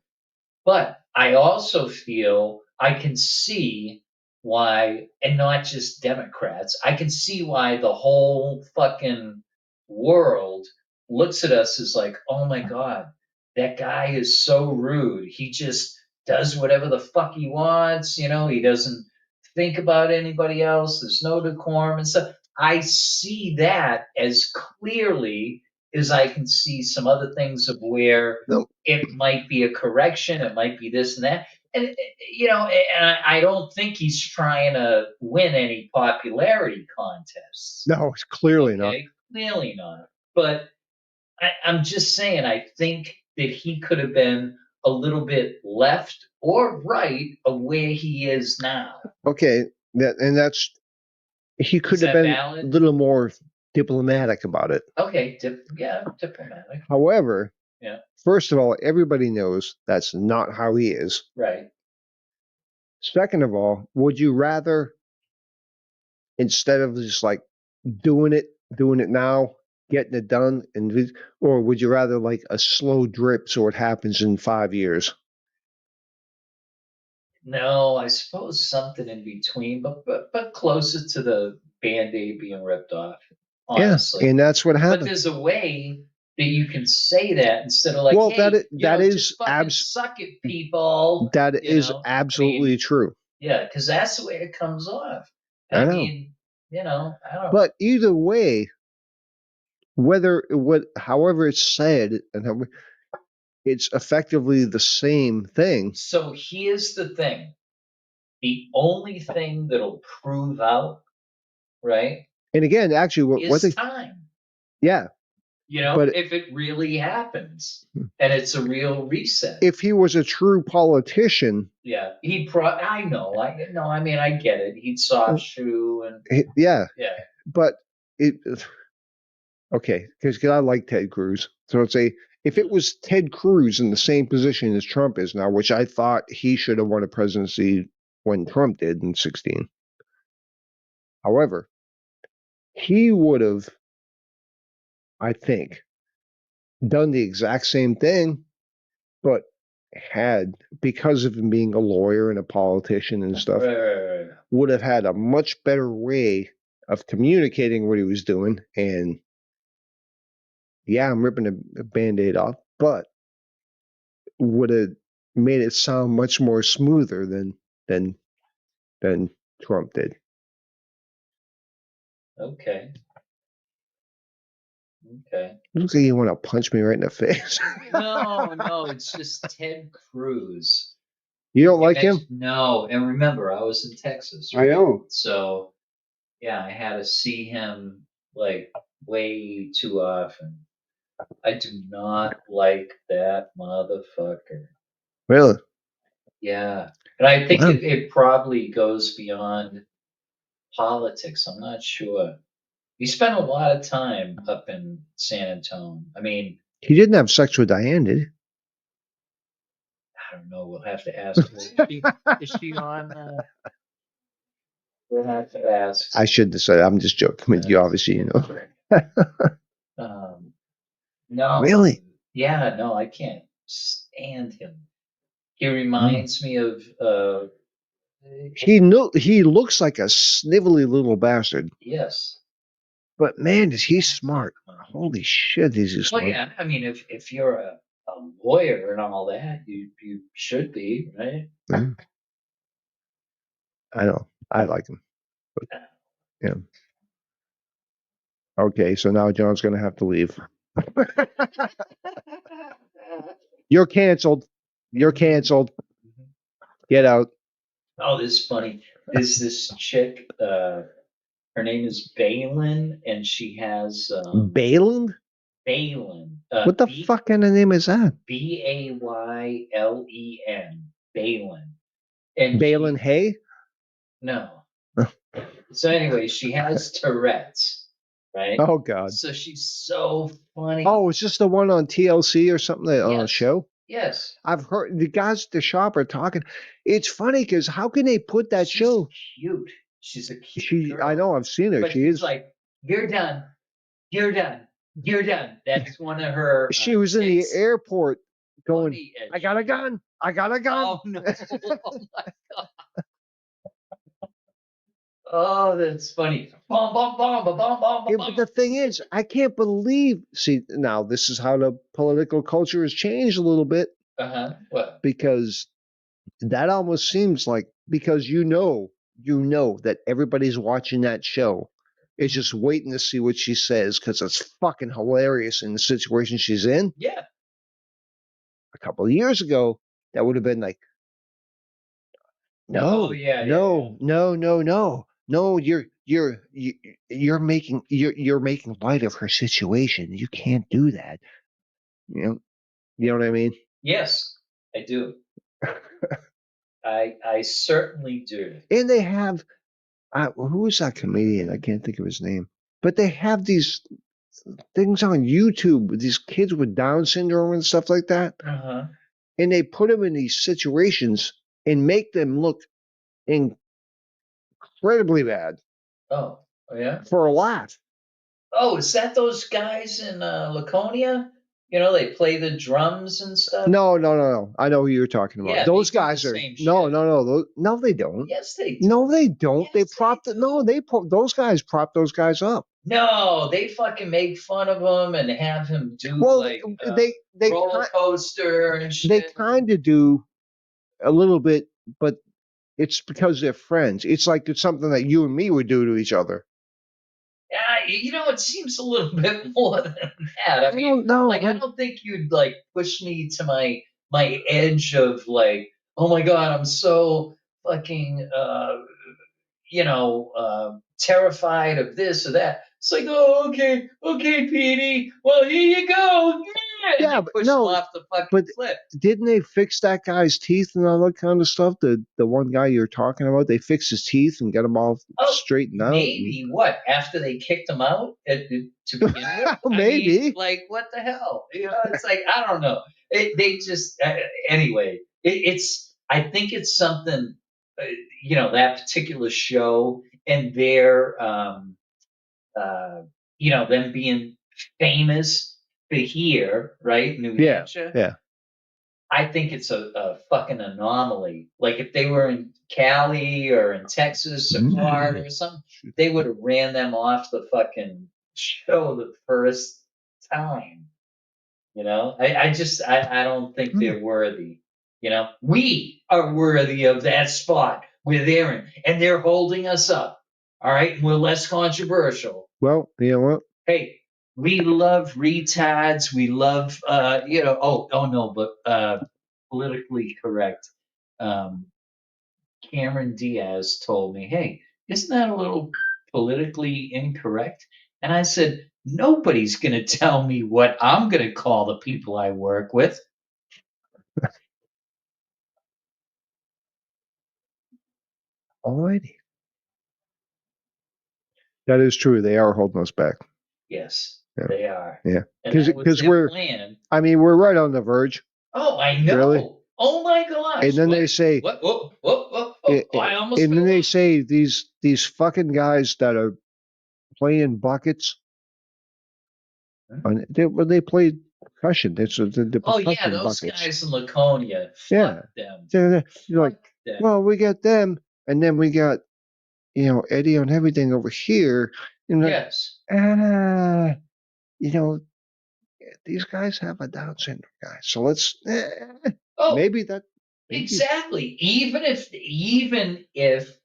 But I also feel I can see why, and not just Democrats, I can see why the whole fucking world looks at us as like, oh my God, that guy is so rude. He just does whatever the fuck he wants. He doesn't think about anybody else. There's no decorum and stuff. I see that as clearly as I can see some other things of where No, it might be a correction, it might be this and that. And I don't think he's trying to win any popularity contests. no, it's clearly not. Okay, clearly not. But I'm just saying, I think that he could have been a little bit left or right of where he is now. Okay, that's he Is could have that been a valid? little more diplomatic about it. Okay, yeah, diplomatic. However, Yeah, first of all, everybody knows that's not how he is. right. Second of all, would you rather, instead of just like doing it now, getting it done, or would you rather like a slow drip so it happens in 5 years? No, I suppose something in between, but closer to the Band-Aid being ripped off, Yeah, honestly. and that's what But happened. there's a way that you can say that instead of like, Well, hey, that is just fucking suck it, people. I absolutely mean, true. yeah, because that's the way it comes off. I I know, mean, I don't. but either way, however it's said, and it's effectively the same thing. So here's the thing: the only thing that'll prove out, right, And again, actually, what is they, time. yeah, but If it really happens and it's a real reset. if he was a true politician, Yeah, I know, I mean, I get it. He'd soft shoe and yeah, yeah, but it okay because I like Ted Cruz, so it's a if it was Ted Cruz in the same position as Trump is now, which I thought he should have won a presidency when Trump did in 16. However, he would have, I think, done the exact same thing, but had, because of him being a lawyer and a politician and stuff, right. would have had a much better way of communicating what he was doing. And yeah, I'm ripping a band-aid off, but would have made it sound much more smoother than than Trump did. Okay, okay. It looks like you want to punch me right in the face. No, it's just Ted Cruz. You don't You like him? mentioned no, and remember, I was in Texas, I right? know. So yeah, I had to see him like way too often. I do not like that motherfucker. Really? Yeah. And I think Wow. it probably goes beyond politics. I'm not sure. He spent a lot of time up in San Antonio. I mean, He didn't have sex with Diane, did I don't know. We'll have to ask her. Is she on? We'll have to ask. I shouldn't have said it. I'm just joking with you, obviously, you know. Um, no. Really? Yeah, no, I can't stand him. He Mm. reminds me of He looks like a snivelly little bastard, yes. but man, is he That's not smart. fun. Holy shit, is he Well, smart. yeah, I mean, if you're a lawyer and all that, you should be, right? Mm. I know. I like him. Yeah. Okay, so now John's going to have to leave. You're canceled. You're canceled. Get out. Oh, this is funny. There's this chick, her name is Balin, and she has Balin? Balin. What the fuck kind of name is that? Baylen. Balin. And Balin she, Hay? no. So anyway, she has Tourette's, right? Oh God. So she's so funny. Oh, it's just the one on TLC or something on a Yes. show. Yes. I've heard the guys at the shop are talking. It's funny because how can they put that She's show? cute. She's a cute She, girl. I know, I've seen her. But She she's is. like, you're done. You're done. You're done. That's one of her. She was in the tics. airport going, Funny edge. I got a gun. I got a gun. Oh no! Oh my god! Oh, that's funny. Bomb, bomb, bomb, bomb, bomb, bomb, Yeah, bomb. but the thing is, I can't believe. See, now this is how the political culture has changed a little bit What? because that almost seems like because you know that everybody's watching that show. It's just waiting to see what she says because it's fucking hilarious in the situation she's in. Yeah. A couple of years ago, that would have been like, no, Oh, yeah, no, no, no, no, no. You're making light of her situation. You can't do that. You know what I mean. Yes, I do. I certainly do. And they have who is that comedian? I can't think of his name. But they have these things on YouTube with these kids with Down syndrome and stuff like that. And they put them in these situations and make them look incredibly bad Oh, yeah. for a laugh. Oh, is that those guys in Laconia? You know, they play the drums and stuff. No. I know who you're talking about. Yeah, those they do the guys are same no, shit. no, they don't. Yes, they do. No, they don't. Yes, They prop they those guys prop those guys up. No, they fucking make fun of him and have him do Well, like they roller coaster and shit. they kind of do a little bit, but it's because they're friends. It's like it's something that you and me would do to each other. Yeah, you know, it seems a little bit more than that. I mean, don't know. like, I don't think you'd like push me to my edge of like, oh my god, I'm so fucking terrified of this or that. It's like, oh, okay, Petey. Well, here you go. And Yeah, they but push him no, off the fucking but cliff. didn't they fix that guy's teeth and all that kind of stuff? The one guy you're talking about, they fixed his teeth and got him all Oh, straightened out. maybe what after they kicked him out to begin with? Maybe. I mean, like what the hell? You know, it's like I don't know. They just anyway. It's I think it's something. That particular show and their them being famous for here, right, New Hampshire. Yeah. I think it's a fucking anomaly. Like if they were in Cali or in Texas or Florida or something, they would have ran them off the fucking show the first time. I don't think they're worthy. We are worthy of that spot we're there in, and they're holding us up. All right, and we're less controversial. Well, you know what? Hey, we love retards. We love, oh no, but politically correct. Cameron Diaz told me, hey, isn't that a little politically incorrect? And I said, nobody's going to tell me what I'm going to call the people I work with. Alrighty. That is true. They are holding us back. Yes, Yeah. they are. Yeah. Because we're plan. I mean, we're right on the verge. Oh, I know. Really? Oh my gosh. And then they say what? I almost and then fell they off. say these fucking guys that are playing buckets. They played percussion. It's the Oh percussion yeah, those buckets. guys in Laconia. Yeah. Fuck them. You're like, Fuck them. well, we got them, and then we got Eddie on everything over here. Yes. These guys have a Down syndrome guy. So let's Oh, maybe that exactly. Even if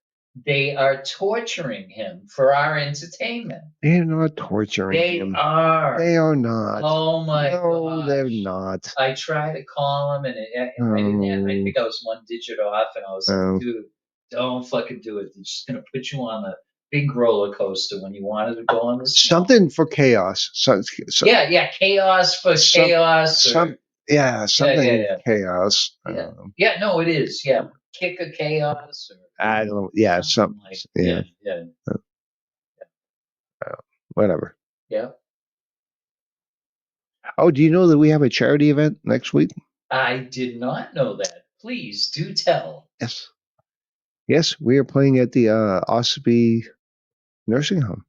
They are torturing him for our entertainment. They're not torturing They him. are. They are not. Oh my No, they're gosh. not. I tried to call him, and I didn't. I think I was one digit off, and I was like, Oh. "Dude, don't fucking do it. They're just gonna put you on a big roller coaster when you wanted to go on the small." Something for chaos. Yeah, chaos for chaos. Some, Yeah, something yeah. chaos. Yeah, no, it is. Yeah, kick of chaos. I don't know. Yeah, Something like yeah, yeah. whatever. Yeah. Oh, do you know that we have a charity event next week? I did not know that. Please do tell. Yes. Yes, we are playing at the Ossipee Nursing Home.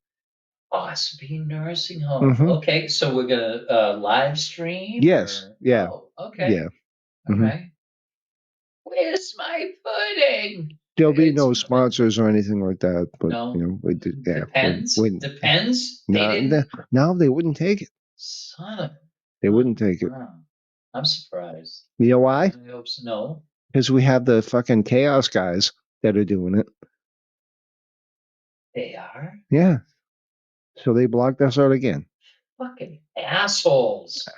Ossipee Nursing Home. Mhm. Okay, so we're gonna live stream. Yes. or- Yeah. Oh, okay. Yeah. All Mhm. right. Where's my pudding? There'll be It's no coming. sponsors or anything like that, but No. you know, we did. Yeah. Depends. Depends. They No, didn't. no, they wouldn't take it. Son of. They wouldn't take it. Wow. I'm surprised. You know why? I hope so. No. Because we have the fucking chaos guys that are doing it. They are Yeah. So they blocked us out again. fucking assholes.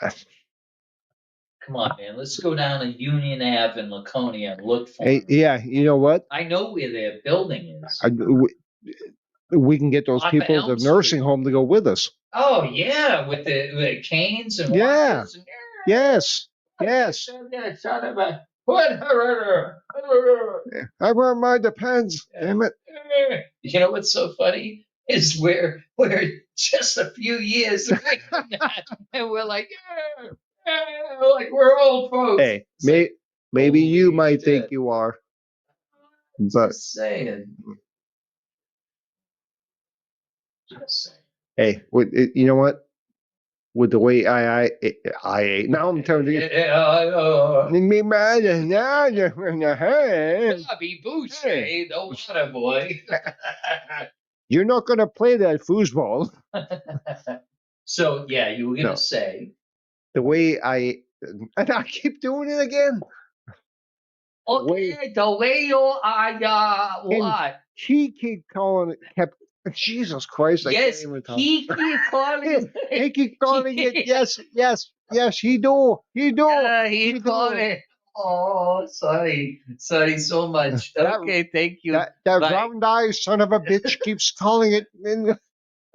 Come on, man. Let's go down to Union Ave in Laconia and look for Hey, them. yeah, you know what? I know where their building is. We can get those Off people Elm at the nursing Street. home to go with us. Oh yeah, with the canes and Yeah. walkers and Yes. Yes. Son of a put her. I wear my Depends. Damn it. You know what's so funny is we're just a few years away from that, and we're like, like we're old folks. Hey, It's like, maybe you holy might shit. think you are. But Just saying. Just saying. hey, you know what? With the way I now I'm turning to me mad Bobby Boucher, the water boy. You're not gonna play that foosball. So yeah, you were gonna No. say The way and I keep doing it again. okay, the way you are what? He kept Jesus Christ, I Yes, can't even talk. he keep calling. He keep calling it. Yes, he do. He do. calling. Oh, sorry so much. That- Okay, thank you. That Bye. round eye son of a bitch keeps calling it.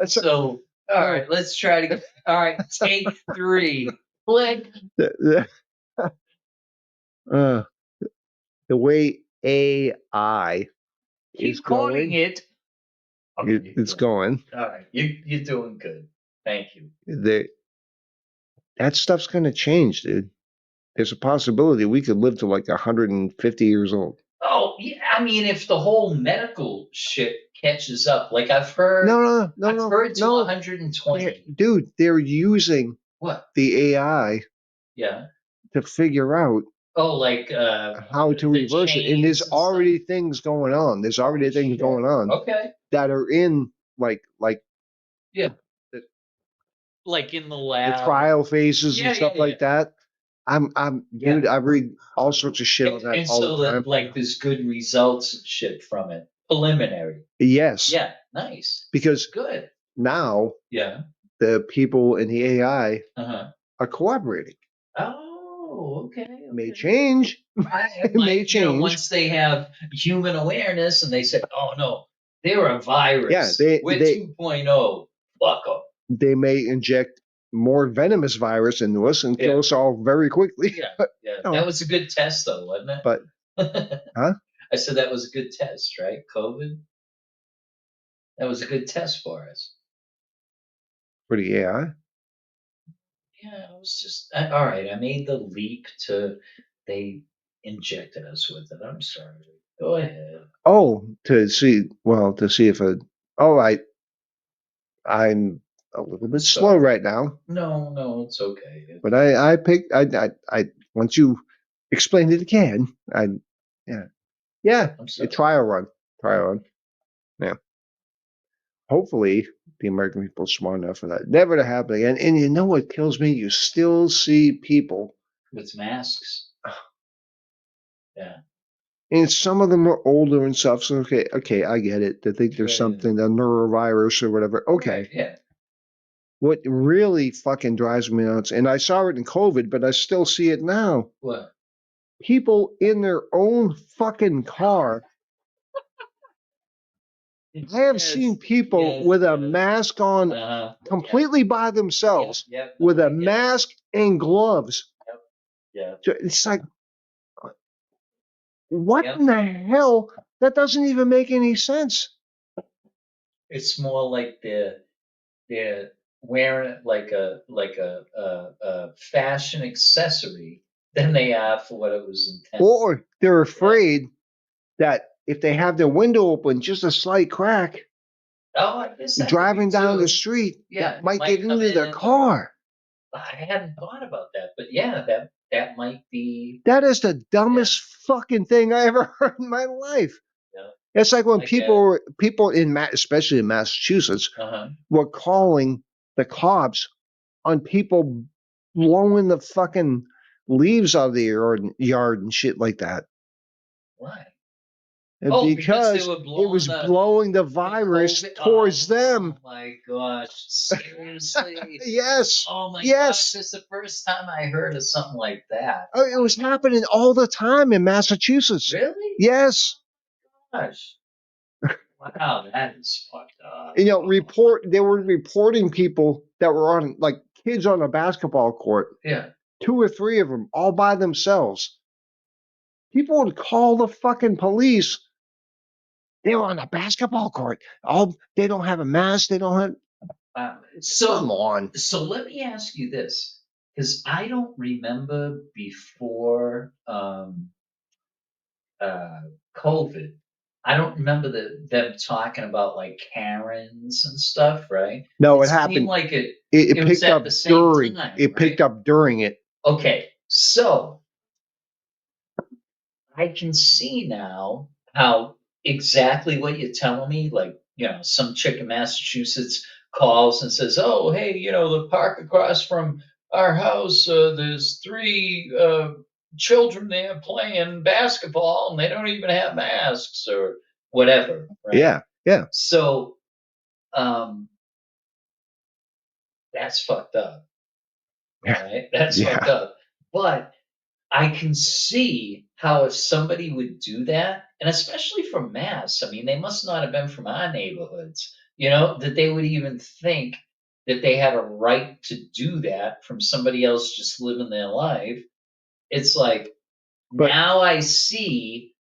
So, all right, let's try to. All right, take 3. Click. The way AI is Keep calling going, it. Okay, it's good. going. All right, you're doing good. Thank you. That stuff's going to change, dude. There's a possibility we could live to like 150 years old. Oh, yeah. I mean, if the whole medical shit catches up, like I've heard. No, heard to 120. Dude, they're using What? the AI Yeah. to figure out Oh, like how to the reverse it. And chains there's and stuff? already things going on. There's already things Shit. going on Okay. that are in like Yeah. The- Like in the the lab. trial phases Yeah, and stuff yeah, like that. Dude, I read all sorts of shit on that And all so the time. that like there's good results and shit from it. Preliminary. Yes. Yeah. Nice. Because Good. now Yeah. the people in the AI Uh-huh. are cooperating. Oh, okay. It may change. It may change. Once they have human awareness and they say, oh no, they're a virus. Yeah, We're they 2.0. Fuck them. they may inject more venomous virus into us and kill us all very quickly. Yeah. No. That was a good test though, wasn't it? But huh? I said that was a good test, right? COVID? That was a good test for us. For the AI? Yeah, I was just all right. I made the leap to they injected us with it. I'm sorry. Go ahead. Oh, to see if I'm a little bit slow right now. No, it's okay. But I picked I once you explained it again, I'm a sorry. trial run. Yeah. Hopefully the American people are smart enough for that never to happen again. And you know what kills me? You still see people With masks. Yeah. And some of them are older and stuff. So okay, I get it. They think there's Right. something, a neurovirus or whatever. Okay. Right, yeah. What really fucking drives me nuts, and I saw it in COVID, but I still see it now. What? People in their own fucking car. I have seen people with a mask on completely by themselves with a mask and gloves. Yeah. It's like, what Yep. in the hell? That doesn't even make any sense. It's more like they're wearing it like a fashion accessory than they are for what it was intended. Or they're afraid that if they have their window open, just a slight crack, Oh, I guess that could be driving down too. the street, Yeah, that might might get come into in their and- car. I hadn't thought about that, but yeah, that might be. That is the dumbest fucking thing I ever heard in my life. Yeah. It's like when I get people especially in Massachusetts, Uh-huh. were calling the cops on people blowing the fucking leaves out of the yard and shit like that. Why? And Oh, because they were it was blowing the virus COVID. towards them. Oh my gosh! Seriously? Yes. Oh my Yes. gosh! This is the first time I heard of something like that. Oh, it was happening all the time in Massachusetts. Really? Yes. Gosh. Wow, that is fucked up. They were reporting people that were on, like, kids on a basketball court, Yeah. 2 or 3 of them all by themselves. People would call the fucking police. They were on a basketball court. They don't have a mask. They don't have. Come So on. let me ask you this, because I don't remember before COVID. I don't remember them talking about like Karens and stuff, right? No, it seemed happened. like it It was picked at up the same during. time, It picked up during it. Okay, so I can see now how exactly what you're telling me. Like, some chick in Massachusetts calls and says, "Oh, hey, the park across from our house, there's 3 children there playing basketball, and they don't even have masks or whatever." Right? Yeah. Yeah. So, that's fucked up. Right? That's Yeah. fucked up. But I can see how if somebody would do that, and especially from Mass, I mean, they must not have been from our neighborhoods, that they would even think that they had a right to do that from somebody else just living their life. It's like, But- now I see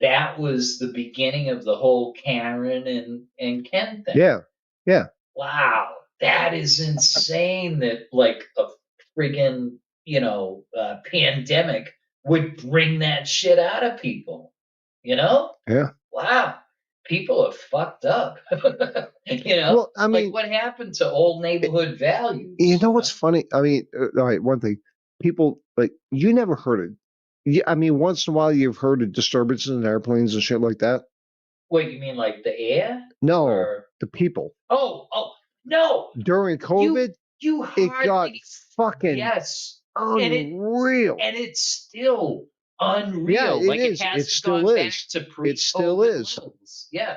that was the beginning of the whole Karen and Ken thing. Yeah. Yeah. Wow, that is insane that like a friggin', pandemic would bring that shit out of people. Yeah. Wow. People are fucked up. Well, I mean, like what happened to old neighborhood values? you know what's funny? I mean, all right, one thing. People, like, you never heard it. Yeah, I mean, once in a while you've heard of disturbances in airplanes and shit like that. What, you mean like the air? No, Or- the people. Oh, no. During COVID, You it hardly got fucking Yes. unreal. And it's still unreal. Yeah, it like is. It It hasn't still gone back is. to pre-COVID It still is. levels. Yeah.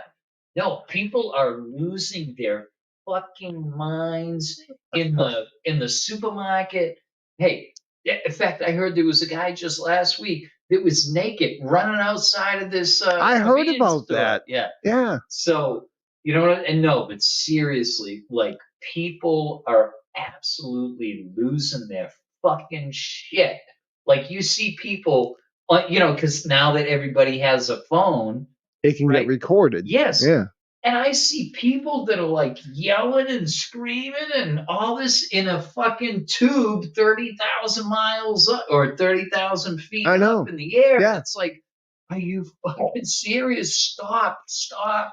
No, people are losing their fucking minds in the supermarket. Hey, in fact, I heard there was a guy just last week that was naked running outside of this. I heard convenience about store. that. Yeah. Yeah. So you know what? And no, but seriously, like people are absolutely losing their fucking shit. Like you see people, because now that everybody has a phone, It can Right. get recorded. Yes. Yeah. and I see people that are like yelling and screaming and all this in a fucking tube 30,000 miles up or 30,000 feet I know. up in the air. Yeah. It's like, are you fucking serious? Stop.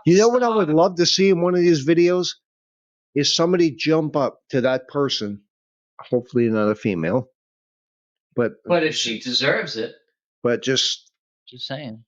You know what I would love to see in one of these videos? Is somebody jump up to that person, hopefully not a female, but But if she deserves it, just saying.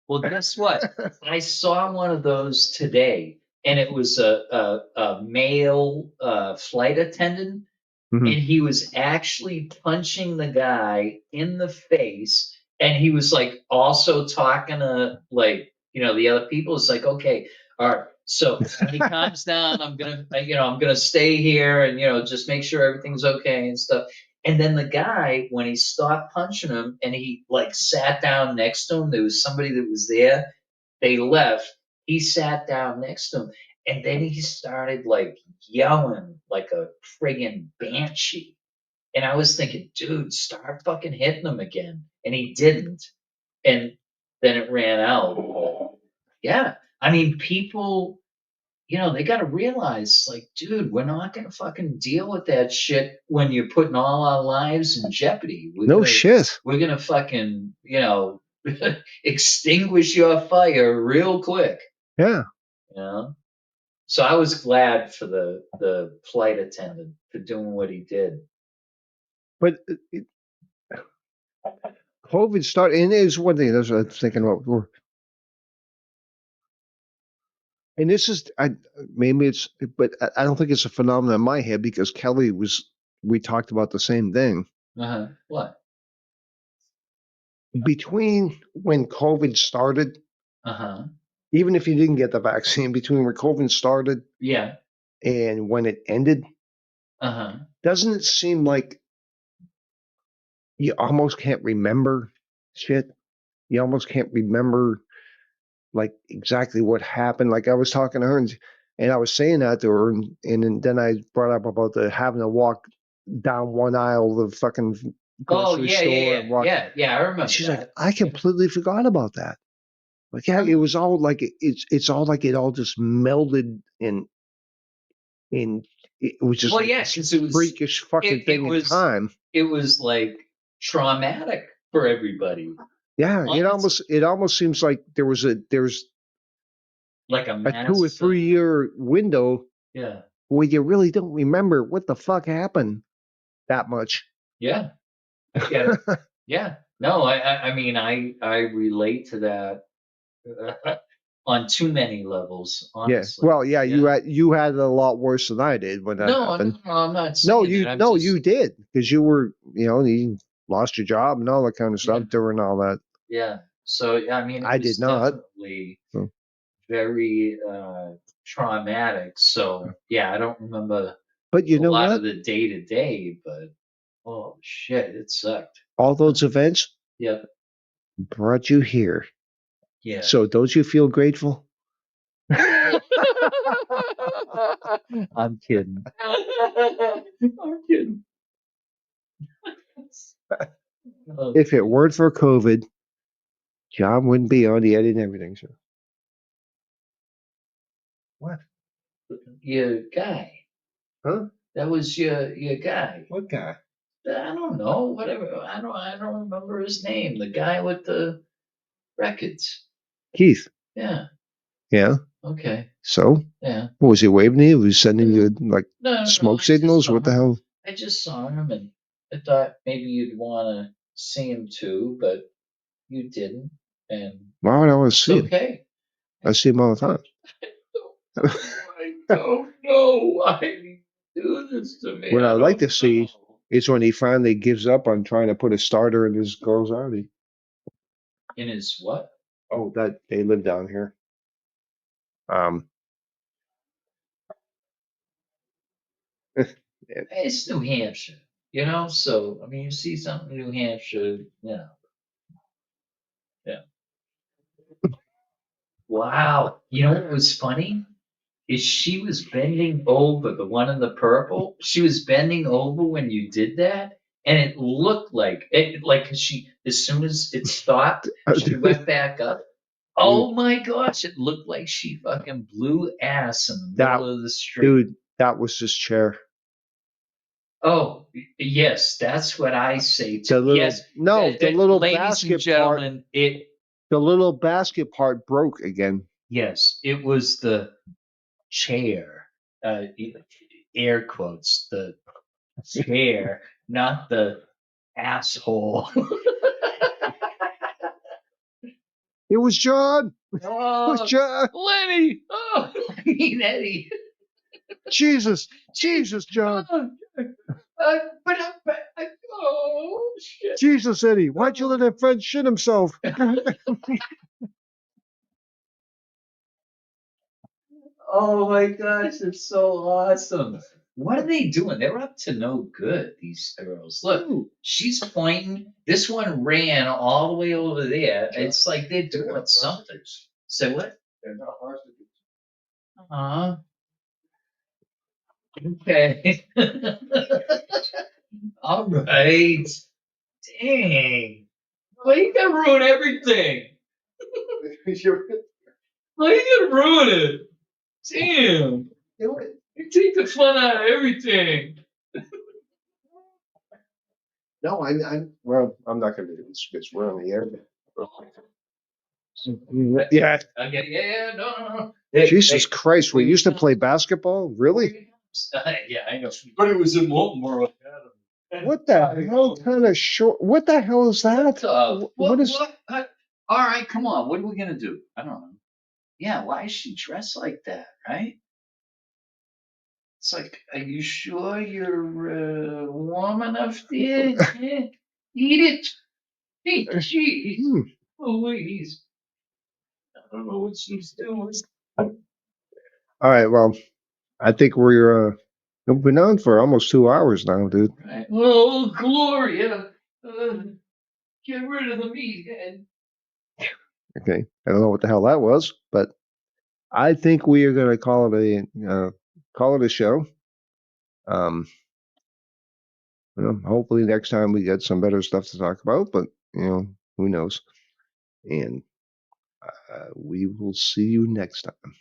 Well, guess what? I saw one of those today, and it was a male flight attendant, Mhm. and he was actually punching the guy in the face and he was like also talking to like the other people. It's like, okay, all right, so when he calms down, I'm gonna stay here and just make sure everything's okay and stuff. And then the guy, when he stopped punching him and he like sat down next to him, there was somebody that was there. They left. He sat down next to him, and then he started like yelling like a friggin' banshee. And I was thinking, dude, start fucking hitting him again. And he didn't. And then it ran out. Yeah. I mean, people, they got to realize, like, dude, we're not going to fucking deal with that shit when you're putting all our lives in jeopardy. No shit. We're going to fucking, extinguish your fire real quick. Yeah. You know? So I was glad for the flight attendant for doing what he did. But COVID started, and it is one thing that's what I was thinking about. And this is, maybe it's, but I don't think it's a phenomenon in my head because we talked about the same thing. What? Between when COVID started, even if you didn't get the vaccine, between when COVID started Yeah. and when it ended, doesn't it seem like you almost can't remember shit? You almost can't remember like exactly what happened. Like I was talking to her and I was saying that to her, and then I brought up about the having to walk down one aisle of the fucking grocery store and walk. Yeah, I remember. And she's that. like, I completely forgot about that. Like, yeah, it was all like it's all like it all just melded in it was just Well, yeah, because it was freakish fucking thing in time. It was like traumatic for everybody. Yeah, it almost seems like there's like a 2 or 3 year window. Yeah. Where you really don't remember what the fuck happened that much. Yeah. I get it. Yeah. No, I mean, I relate to that on too many levels, honestly. Yeah. Well, yeah, you had it a lot worse than I did when that happened. No, I'm not saying you did because you were, you lost your job and all that kind of stuff during all that. Yeah. So I mean, I did not. Definitely very traumatic. So yeah, I don't remember. But you know a lot what? of the day to day, but oh shit, it sucked. All those events. Yep. Brought you here. Yeah. So don't you feel grateful? I'm kidding. I'm kidding. If it weren't for COVID, John wouldn't be on the Eddie and Everything show. What? Your guy. Huh? That was your guy. What guy? I don't know. Whatever. I don't remember his name. The guy with the records. Keith. Yeah. Yeah. Okay. So? Yeah. What was he waving at you? Was he sending you like smoke signals? What the hell? I just saw him and I thought maybe you'd want to see him too, but you didn't. And why would I want to see him? Okay. I see him all the time. I don't know why you do this to me. What I'd like to see is when he finally gives up on trying to put a starter in his girl's RV. In his what? Oh, that they live down here. It's New Hampshire, so I mean, you see something in New Hampshire, Yeah. Wow. You know what was funny? Is she was bending over, the one in the purple. She was bending over when you did that, and it looked like as soon as it stopped, she went back up. Oh my gosh, it looked like she fucking blew ass in the middle of the street. Dude, that was his chair. Oh, yes, that's what I say too. The little ladies basket and gentlemen, part. The little basket part broke again. Yes, it was the chair. Air quotes, the chair, not the asshole. It was John. Oh, it was John. Lenny. Oh, Lenny and Eddie. Jesus, John. Oh shit! Jesus, Eddie, why'd you let that friend shit himself? Oh my gosh, it's so awesome. What are they doing? They're up to no good, these girls. Look, Ooh, she's pointing. This one ran all the way over there. It's like they're doing something. So what? Uh, okay. All right. Dang. Why you gotta ruin everything? Why you gotta ruin it? Damn. You take the fun out of everything. No, well, I'm not going to do this because we're on the air. Yeah. Okay, yeah, no, no, no. Hey, Jesus hey, Christ, we where used you to play basketball? Really? yeah, I know. But it was in Baltimore. What the hell kind of short? What the hell is that? What is? All right, come on. What are we gonna do? I don't know. Yeah, why is she dressed like that? Right? It's like, are you sure you're warm enough there? Yeah. Eat it. Hey, jeez. Hmm. Please. I don't know what she's doing. All right. Well, I think we've been on for almost 2 hours now, dude. Right. Oh, Gloria. Uh, get rid of the meathead. Okay. I don't know what the hell that was, but I think we are going to call it a show. Um, hopefully next time we get some better stuff to talk about, but who knows? And we will see you next time.